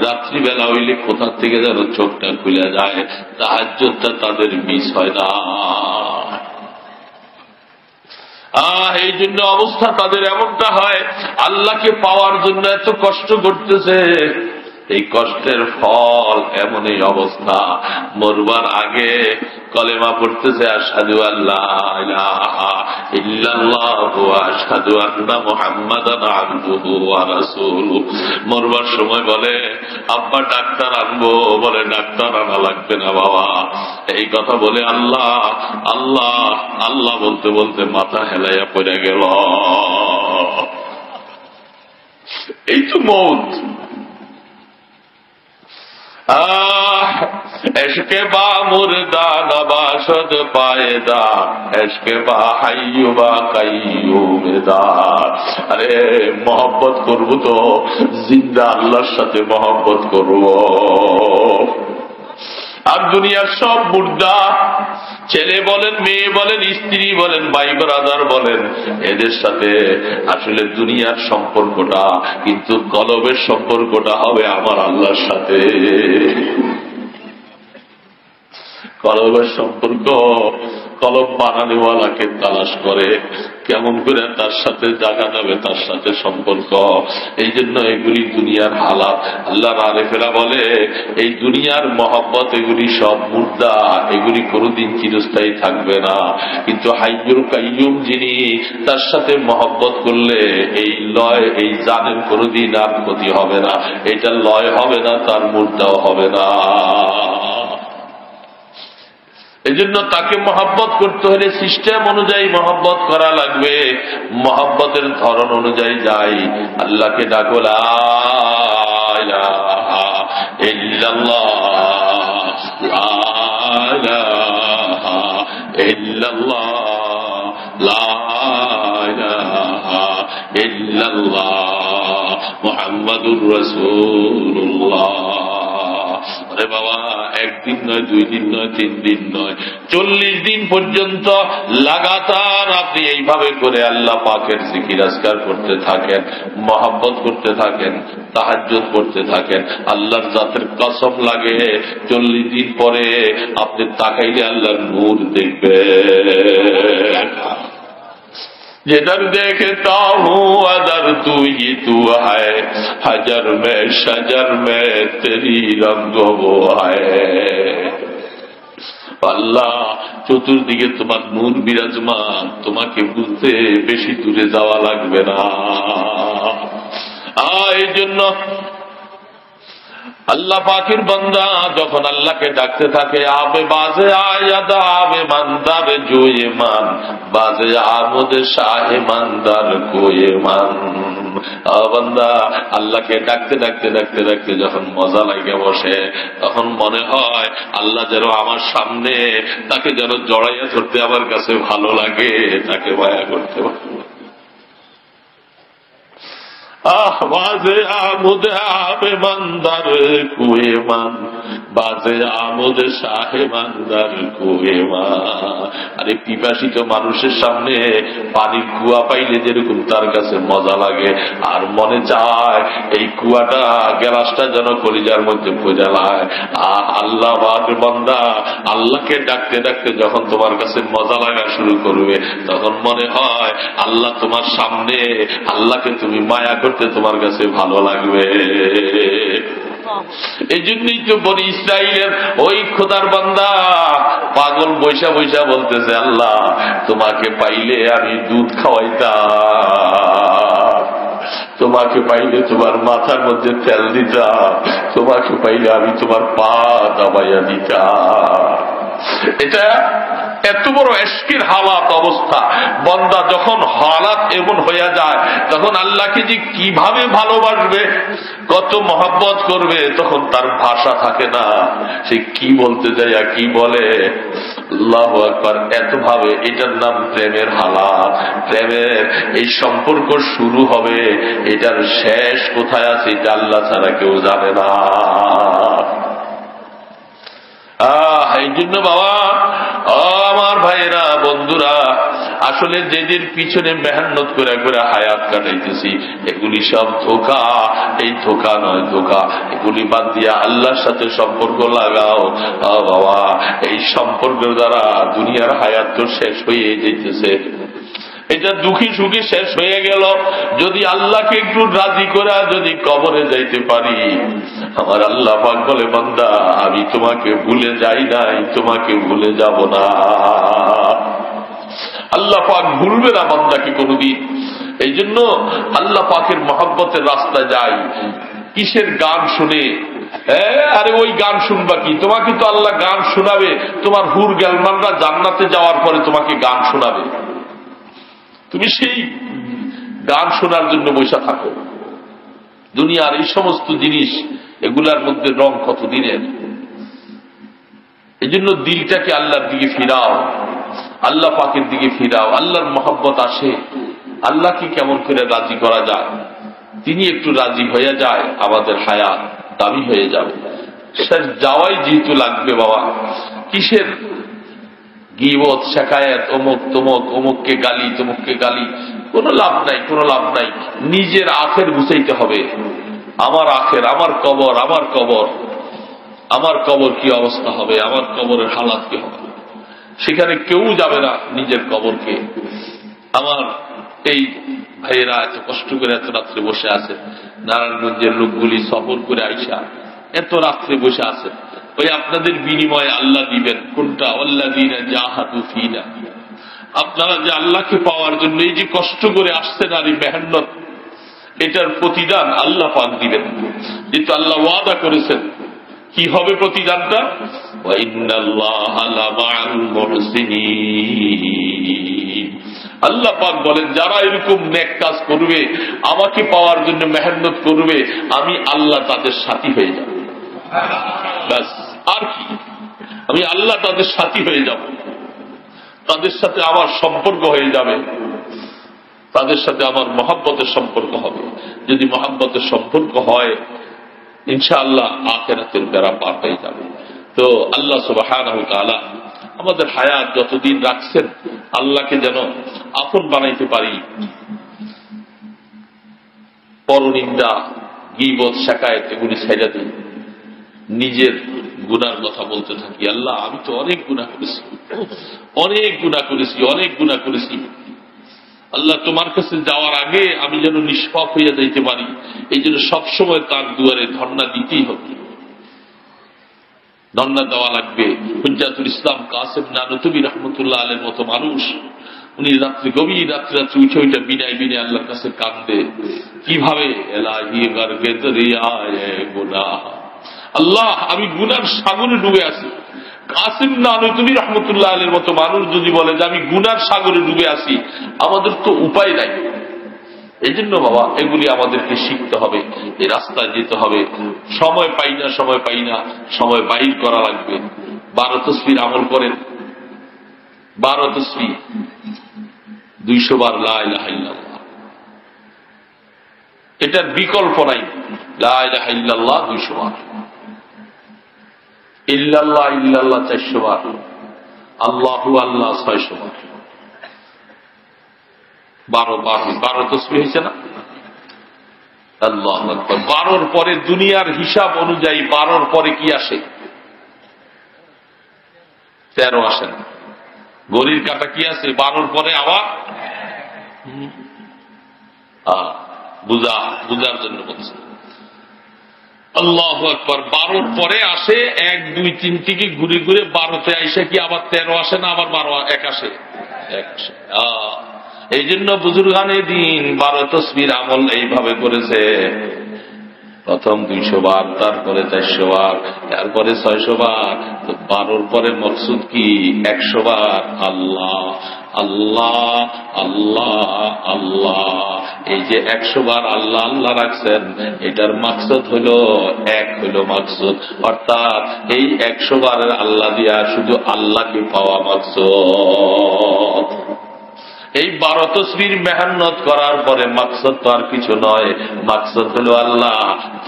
রাত্রিবেলা হইলে কোথা থেকে যেন চোখটা খুলে যায়, তাহাজ্জুদটা তাদের মিস হয় না। এই জন্য অবস্থা তাদের এমনটা হয়, আল্লাহকে পাওয়ার জন্য এত কষ্ট করতেছে, এই কষ্টের ফল এমন এই অবস্থা। মরবার আগে কলেমা পড়তেছে, আশহাদু আল্লা ইলাহা ইল্লাল্লাহু ওয়া আশহাদু আন্না মুহাম্মাদান আবদুহু ওয়া রাসূলুহু। মরবার সময় বলে, আব্বা ডাক্তার আনবো, বলে ডাক্তার আনা লাগবে না বাবা। এই কথা বলে আল্লাহ আল্লাহ আল্লাহ বলতে বলতে মাথা হেলাইয়া পড়ে গেল। এই তো মৌত। এশকে বা মুর্দা নবাসদ পায়দা, এশকে বা হাইয়ু বা কাইয়ুমেদা। আরে মহব্বত করবো তো জিন্দা আল্লাহর সাথে মহব্বত করবো। আর দুনিয়ার সব মুর্দা, ছেলে বলেন, মেয়ে বলেন, স্ত্রী বলেন, ভাই ব্রাদার বলেন, এদের সাথে আসলে দুনিয়ার সম্পর্কটা, কিন্তু কলবের সম্পর্কটা হবে আমার আল্লাহর সাথে। কলবের সম্পর্ক, কলব বানানেওয়ালাকে তালাশ করে, কেমন করে তার সাথে জাগা যাবে, তার সাথে সম্পর্ক। এই জন্য এগুলি দুনিয়ার হালাত। আল্লাহর আরেফেরা বলে, এই দুনিয়ার মহব্বত এগুলি সব মুর্দা, এগুলি কোনোদিন চিরস্থায়ী থাকবে না। কিন্তু হাইয়ুল কাইয়ুম যিনি, তার সাথে মহব্বত করলে এই লয়, এই জানের কোনোদিন আর ক্ষতি হবে না, এটা লয় হবে না, তার মুর্দাও হবে না। এই জন্য তাকে মহব্বত করতে হলে সিস্টেম অনুযায়ী মহব্বত করা লাগবে, মহব্বতের ধরন অনুযায়ী যাই। আল্লাহকে ডাকো, লা ইলাহা ইল্লাল্লাহ, লা ইলাহা ইল্লাল্লাহ, লা ইলাহা ইল্লাল্লাহ, মুহাম্মাদুর রাসূলুল্লাহ। আরে বাবা, একদিন নয়, 2 দিন নয়, 3 দিন নয়, 40 দিন পর্যন্ত লাগাতার আপনি এইভাবে করে আল্লাহ পাকের জিকির আজকার করতে থাকেন, মহব্বত করতে থাকেন, তাহাজ্জুদ করতে থাকেন। আল্লাহর জাতের কসম লাগে, 40 দিন পরে আপনি তাকাইলে আল্লাহর নূর দেখবেন। जिधर देखता हूँ अदर तू ही तू है, हजर में शजर में तेरी रंग वो है। আল্লাহ, চতুর্দিকে তোমার নূর বিরাজমান, তোমাকে বুঝতে বেশি দূরে যাওয়া লাগবে না। এই জন্য আল্লাহ পাকের বান্দা যখন আল্লাহকে ডাকতে থাকে, আবে বাজে আয়াদ আবে মানদার জোয়ে মান, বাজে আমদে শাহে মানদার কোয়ে মান। বান্দা আল্লাহকে ডাকতে ডাকতে ডাকতে ডাকতে যখন মজা লাগে বসে, তখন মনে হয় আল্লাহ যেন আমার সামনে, তাকে যেন জড়াইয়া ধরতে আমার কাছে ভালো লাগে, তাকে মায়া করতে ভালো। বাজে আমুদ আবে মান্দার কুয়ে মান, বাজে আমুদ শাহে মান্দার কুয়ে মান। আরে পিপাসিত মানুষের সামনে পানির কুয়া পাইলে যেরকম তার কাছে মজা লাগে, আর মনে চায় এই কুয়াটা গ্লাসটা যেন কলিজার মধ্যে পৌঁছালায়। আল্লাহ বান্দা, আল্লাহকে ডাকতে ডাকতে যখন তোমার কাছে মজা লাগা শুরু করবে, তখন মনে হয় আল্লাহ তোমার সামনে, আল্লাহকে তুমি মায়া করতে তোমার কাছে ভালো লাগবে। এই জন্যই তো বনি ইসরাইলের ওই খোদার বান্দা পাগল বৈশা বৈশা বলতেছে, আল্লাহ তোমাকে পাইলে আমি দুধ খাওয়াইতাম, তোমাকে পাইলে তোমার মাথার মধ্যে তেল দিতাম, তোমাকে পাইলে আমি তোমার পা দাবাইয়া দিতাম। এটা এত বড় এশকের হালাত অবস্থা। বান্দা যখন হালাত এমন হইয়া যায়, তখন আল্লাহকে যে কিভাবে ভালোবাসবে, কত মহব্বত করবে, তখন তার ভাষা থাকে না, সে কি বলতে যায় কি বলে। আল্লাহু আকবার। এত ভাবে, এটার নাম প্রেমের হালাত। প্রেমের এই সম্পর্ক শুরু হবে, এটার শেষ কোথায় আছে এটা আল্লাহ ছাড়া কেউ জানে না। এই জন্য বাবা, আমার ভাইয়েরা, বন্ধুরা, আসলে যেদের পিছনে মেহনত করে করে হায়াত কাটাইতেছি, এগুলি সব ধোঁকা। এই ধোঁকা নয়, ধোঁকা। এগুলি বাদ দিয়া আল্লাহর সাথে সম্পর্ক লাগাও বাবা। এই সম্পর্কের দ্বারা দুনিয়ার হায়াত তো শেষ হয়ে যেতেছে। এটা দুঃখী সুখী শেষ হয়ে গেল। যদি আল্লাহকে একটু রাজি করা যদি কবরে যাইতে পারি, আমার আল্লাহ পাক বলে, বান্দা আমি তোমাকে ভুলে যাই নাই, তোমাকে ভুলে যাব না। আল্লাহ পাক ভুলবে না বান্দাকে কোনদিন। এই জন্য আল্লাহ পাকের মহব্বতের রাস্তা যাই। কিসের গান শুনে? আরে ওই গান শুনবা কি? তোমাকে তো আল্লাহ গান শোনাবে, তোমার হুর গেলমানরা জান্নাতে যাওয়ার পরে তোমাকে গান শোনাবে। তুমি সেই গান শোনার জন্য বসে থাকো। দুনিয়ার এই সমস্ত জিনিস, এগুলার মধ্যে রং কত দিনের। এই জন্য দিলটাকে আল্লাহর দিকে ফিরাও, আল্লাহ পাকের দিকে ফিরাও। আল্লাহর মহব্বত আসে। আল্লাহকে কেমন করে রাজি করা যায়? তিনি একটু রাজি হয়ে যায়, আমাদের হায়াত দামি হয়ে যাবে। শেষ যাওয়াই যেহেতু লাগবে বাবা। কিসের গীবত, শেখায়েত, অমুক তমুক, অমুককে গালি, তমুককে গালি, কোনো লাভ নাই, কোনো লাভ নাই। নিজের আখের গুছাইতে হবে। আমার আখের, আমার কবর, আমার কবর, আমার কবর কি অবস্থা হবে, আমার কবরের হালাত কি হবে, সেখানে কেউ যাবে না নিজের কবরকে। আমার এই ভাইয়েরা এত কষ্ট করে এত রাত্রে বসে আছে, নারায়ণগঞ্জের লোকগুলি সফর করে আইসা এত রাত্রে বসে আছে। ওই আপনাদের বিনিময়ে আল্লাহ দিবেন কোনটা? আল্লাযীনা জাহাদু ফীনা। আপনারা যে আল্লাহকে পাওয়ার জন্য এই যে কষ্ট করে আসছেন, আর এই মেহনত, এটার প্রতিদান আল্লাহ পাক দিবেন। যেহেতু আল্লাহ ওয়াদা করেছেন। কি হবে প্রতিদানটা? ওয়া ইন্নাল্লাহা লামাআল মুহসিনিন। আল্লাহ পাক বলেন, যারা এরকম নেক কাজ করবে, আমাকে পাওয়ার জন্য মেহনত করবে, আমি আল্লাহ তাদের সাথী হয়ে যাব। ব্যাস, আর কি? আমি আল্লাহ তাদের সাথী হয়ে যাব, তাদের সাথে আমার সম্পর্ক হয়ে যাবে, তাদের সাথে আমার মহব্বতের সম্পর্ক হবে। যদি মহব্বতের সম্পর্ক হয়, ইনশাআল্লাহ আখিরাতের বেড়া পার হয়ে যাবে। তো আল্লাহ সুবহানাহু ওয়া তাআলা আমাদের হায়াত যতদিন রাখছেন, আল্লাহকে যেন আপন বানাইতে পারি। পরনিন্দা, গীবত, শিকায়েত এগুলি ছেড়ে দিই। নিজের গুনার কথা বলতে থাকি, আল্লাহ আমি তো অনেক গুনাহ করেছি, অনেক গুনাহ করেছি, অনেক গুনাহ করেছি। আল্লাহ তোমার কাছে যাওয়ার আগে আমি যেন নিষ্পাপ হইয়া যাইতে পারি, এই জন্য সবসময় তার দুয়ারে ধর্ণা দিতেই হবে। ধর্ণা দেওয়া লাগবে। হুজ্জাতুল ইসলাম কাসেম নানতুবি রহমতুল্লাহ আলাইহির মতো মানুষ, উনি রাত্রি, গভীর রাত্রে রাত্রে উঠে উঠে বিনায় বিনায় আল্লাহর কাছে কাঁদে। কিভাবে? এলাহি গর্বে দরিয়ায়ে গুনাহ, আল্লাহ আমি গুনার সাগরে ডুবে আছি। কাসেম নানতুবি রহমতুল্লাহ আলাইহির মতো মানুষ যদি বলে যে আমি গুনার সাগরে ডুবে আছি, আমাদের তো উপায় নাই। এই জন্য বাবা, এগুলি আমাদেরকে শিখতে হবে, এই রাস্তায় যেতে হবে। সময় পাই না, সময় পাই না, সময় বাইর করা লাগবে। 12 তাসবিহ আমল করেন, 12 তাসবিহ, 200 বার লা ইলাহা ইল্লাল্লাহ, এটার বিকল্প নাই। লা ইলাহা ইল্লাল্লাহ 200 বার, ইল্লাল্লাহ ইল্লাল্লাহ 400 বার, আল্লাহু আল্লাহ 600 বার। 12 তাসবিহ হয়েছে না? আল্লাহু আকবার। 12 পরে দুনিয়ার হিসাব অনুযায়ী 12 পরে কি আসে? 13 আসে না। ঘড়ির কাঁটা কি আছে? 12 পরে আবার বুঝার জন্য বলছে। আল্লাহু আকবার। 12 পরে আসে 1 2 3 থেকে ঘুরে ঘুরে 12তে আইসা কি আবার 13 আসে না? আবার 12 1 আসে, 1 আসে। এই জন্য বুজুর্গানে দিন 12 তাসবির আমল এইভাবে করেছে। প্রথম 200 বার, তারপরে 400 বার, তারপরে 600 বার। তো 12 পরে মকসুদ কি? 100 বার আল্লাহ আল্লাহ আল্লাহ আল্লাহ। এই যে 100 বার আল্লাহ আল্লাহ রাখছেন, এটার মাকসুদ হলো মাকসুদ, অর্থাৎ এই 100 বারের আল্লাহ দিয়া শুধু আল্লাহকে পাওয়া মাকসুদ। এই 12 তাসবির মেহনত করার পরে মাকসদ তো আর কিছু নয়, মাকসদ হলো আল্লাহ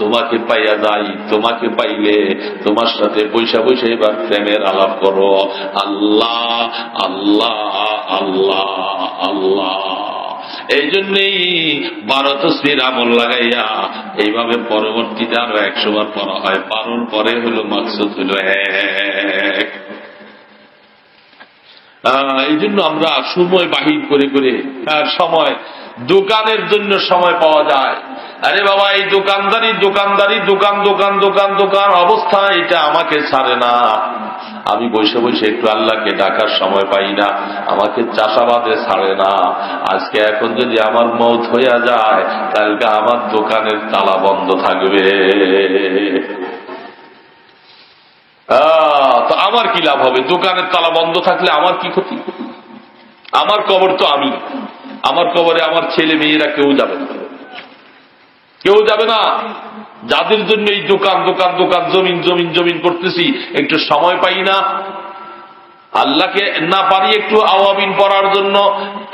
তোমাকে পাইয়া যাই, তোমাকে পাইলে তোমার সাথে বৈশা বৈশা এবার প্রেমের আলাপ করো। আল্লাহ আল্লাহ আল্লাহ আল্লাহ। এই জন্যই 12 তাসবির আমল লাগাইয়া এইভাবে পরবর্তীতে আরো 100 বার পড়া হয়। 12 পরে হলো মাকসদ হলো এক। এই জন্য আমরা সময় বাহির করে করে সময় দোকানের জন্য সময় পাওয়া যায়। আরে বাবা, এই দোকানদারি দোকানদারি দোকান দোকান দোকান দোকান অবস্থা, এটা আমাকে ছাড়ে না। আমি বসে বসে একটু আল্লাহকে ডাকার সময় পাই না, আমাকে চাষাবাদে ছাড়ে না। আজকে এখন যদি আমার মৌত হইয়া যায়, কালকে আমার দোকানের তালা বন্ধ থাকবে। তো আমার কি লাভ হবে? দোকানের তালা বন্ধ থাকলে আমার কি ক্ষতি? আমার কবর তো আমি, আমার কবরে আমার ছেলে মেয়েরা কেউ যাবে না, কেউ যাবে না। যাদের জন্য এই দোকান দোকান দোকান জমিন জমিন জমিন করতেছি, একটু সময় পাই না আল্লাহকে না পারি একটু আওয়াবিন পড়ার জন্য,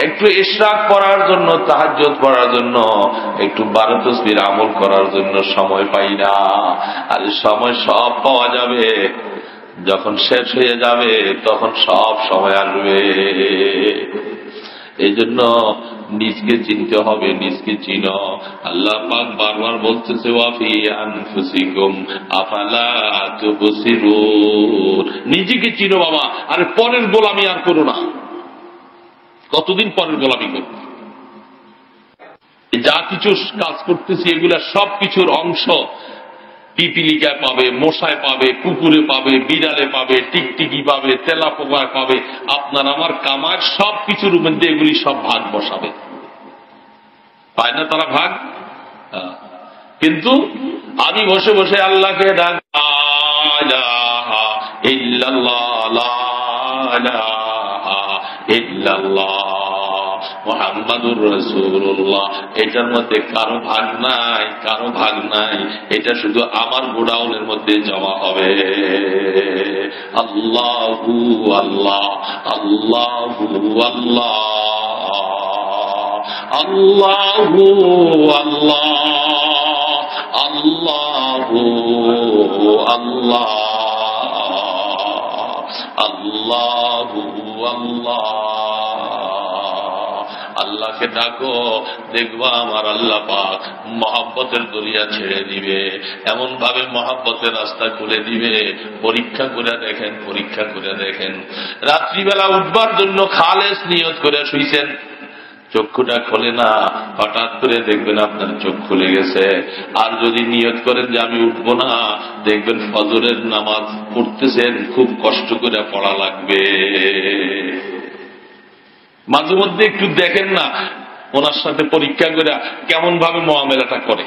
একটু ইশরাক পড়ার জন্য, তাহাজ্জুদ পড়ার জন্য, একটু 12 তাসবির আমল করার জন্য সময় পাই না। আর সময় সব পাওয়া যাবে যখন শেষ হয়ে যাবে, তখন সব সময় আসবে। এই জন্য নিজকে চিনতে হবে, নিজকে চিনো। আল্লাহ পাক বারবার বলতেছে ওয়াফি আনফুসিকুম আফালা তুবসিরুন। নিজেকে চিনো বাবা, আর পরের গোলামি আর করো না। কতদিন পরের গোলামি করব? যা কিছু কাজ করতেছি এগুলা সব কিছুর অংশ। পিপিলিকায় পাবে, মশায় পাবে, কুকুরে পাবে, বিড়ালে পাবে, টিকটিকি পাবে, তেলা পোকায় পাবে। আপনার আমার কামার সব কিছুর মধ্যে এগুলি সব ভাগ বসাবে। পায় না তারা ভাগ? কিন্তু আমি বসে বসে আল্লাহকে ডাক, লা ইলাহা ইল্লাল্লাহ, লা ইলাহা ইল্লাল্লাহ মুহাম্মাদুর রাসূলুল্লাহ। এটার মধ্যে কারো ভাগ নাই, কারো ভাগ নাই। এটা শুধু আমার গোডাউনের মধ্যে জমা হবে। আল্লাহু আল্লাহ আল্লাহু আল্লাহ আল্লাহু আল্লাহ আল্লাহু আল্লাহ আল্লাহু আল্লাহ। আল্লাহকে ডাকো, দেখবা আমার আল্লাহ পাক মহব্বতের দরিয়া ছেড়ে দিবে, এমন ভাবে মহব্বতের রাস্তা খুলে দিবে। পরীক্ষা করে দেখেন, পরীক্ষা করে দেখেন। রাত্রিবেলা উঠবার জন্য খালেস নিয়ত করে শুইছেন, চক্ষুটা খোলে না, হঠাৎ করে দেখবেন আপনার চোখ খুলে গেছে। আর যদি নিয়ত করেন যে আমি উঠবো না, দেখবেন ফজরের নামাজ পড়তেছেন, খুব কষ্ট করে পড়া লাগবে। মাঝে মধ্যে একটু দেখেন না ওনার সাথে পরীক্ষা করে কেমন ভাবে মুআমেলাটা করে,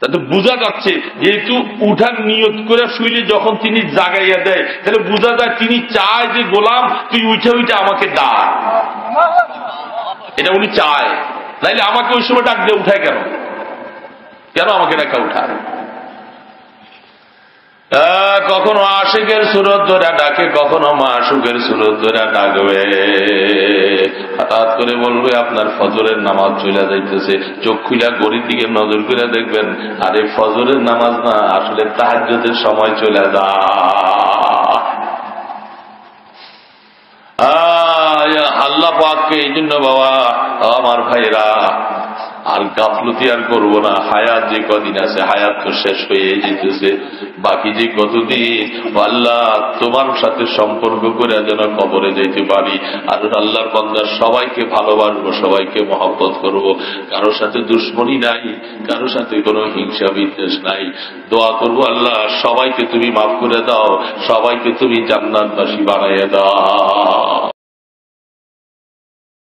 তাতে বোঝা যাচ্ছে যেহেতু উঠার নিয়ত করে শুইলে যখন তিনি জাগাইয়া দেয়, তাহলে বোঝা যায় তিনি চায় যে গোলাম তুই উঠে উঠে আমাকে ডাক। এটা উনি চায়, নাইলে আমাকে ওই সময় ডাক দিয়ে উঠায় কেন? কেন আমাকে ডাকা উঠায়? কখনো আশিকের সুরত ধরে ডাকে, কখনো মাশুকের সুরত ধরে ডাকবে। হঠাৎ করে বলবে আপনার ফজরের নামাজ চলে যাইতেছে, চোখ খুলে ঘড়ির দিকে নজর করে দেখবেন আরে ফজরের নামাজ না, আসলে তাহাজ্জুদের সময় চলে যায়। আল্লাহ পাককে এই জন্য বাবা আমার ভাইরা আর গাফলতি আর করবো না। হায়াত যে কদিন আছে, হায়াত তো শেষ হয়ে যেতেছে, বাকি যে কতদিন আল্লাহ তোমার সাথে সম্পর্ক করে যেন কবরে যেতে পারি। আর আল্লাহর বান্দা সবাইকে ভালোবাসবো, সবাইকে মহব্বত করব, কারোর সাথে দুশ্মনী নাই, কারোর সাথে কোনো হিংসা বিদ্বেষ নাই। দোয়া করবো আল্লাহ সবাইকে তুমি মাফ করে দাও, সবাইকে তুমি জান্নাতবাসী বানাইয়া দাও।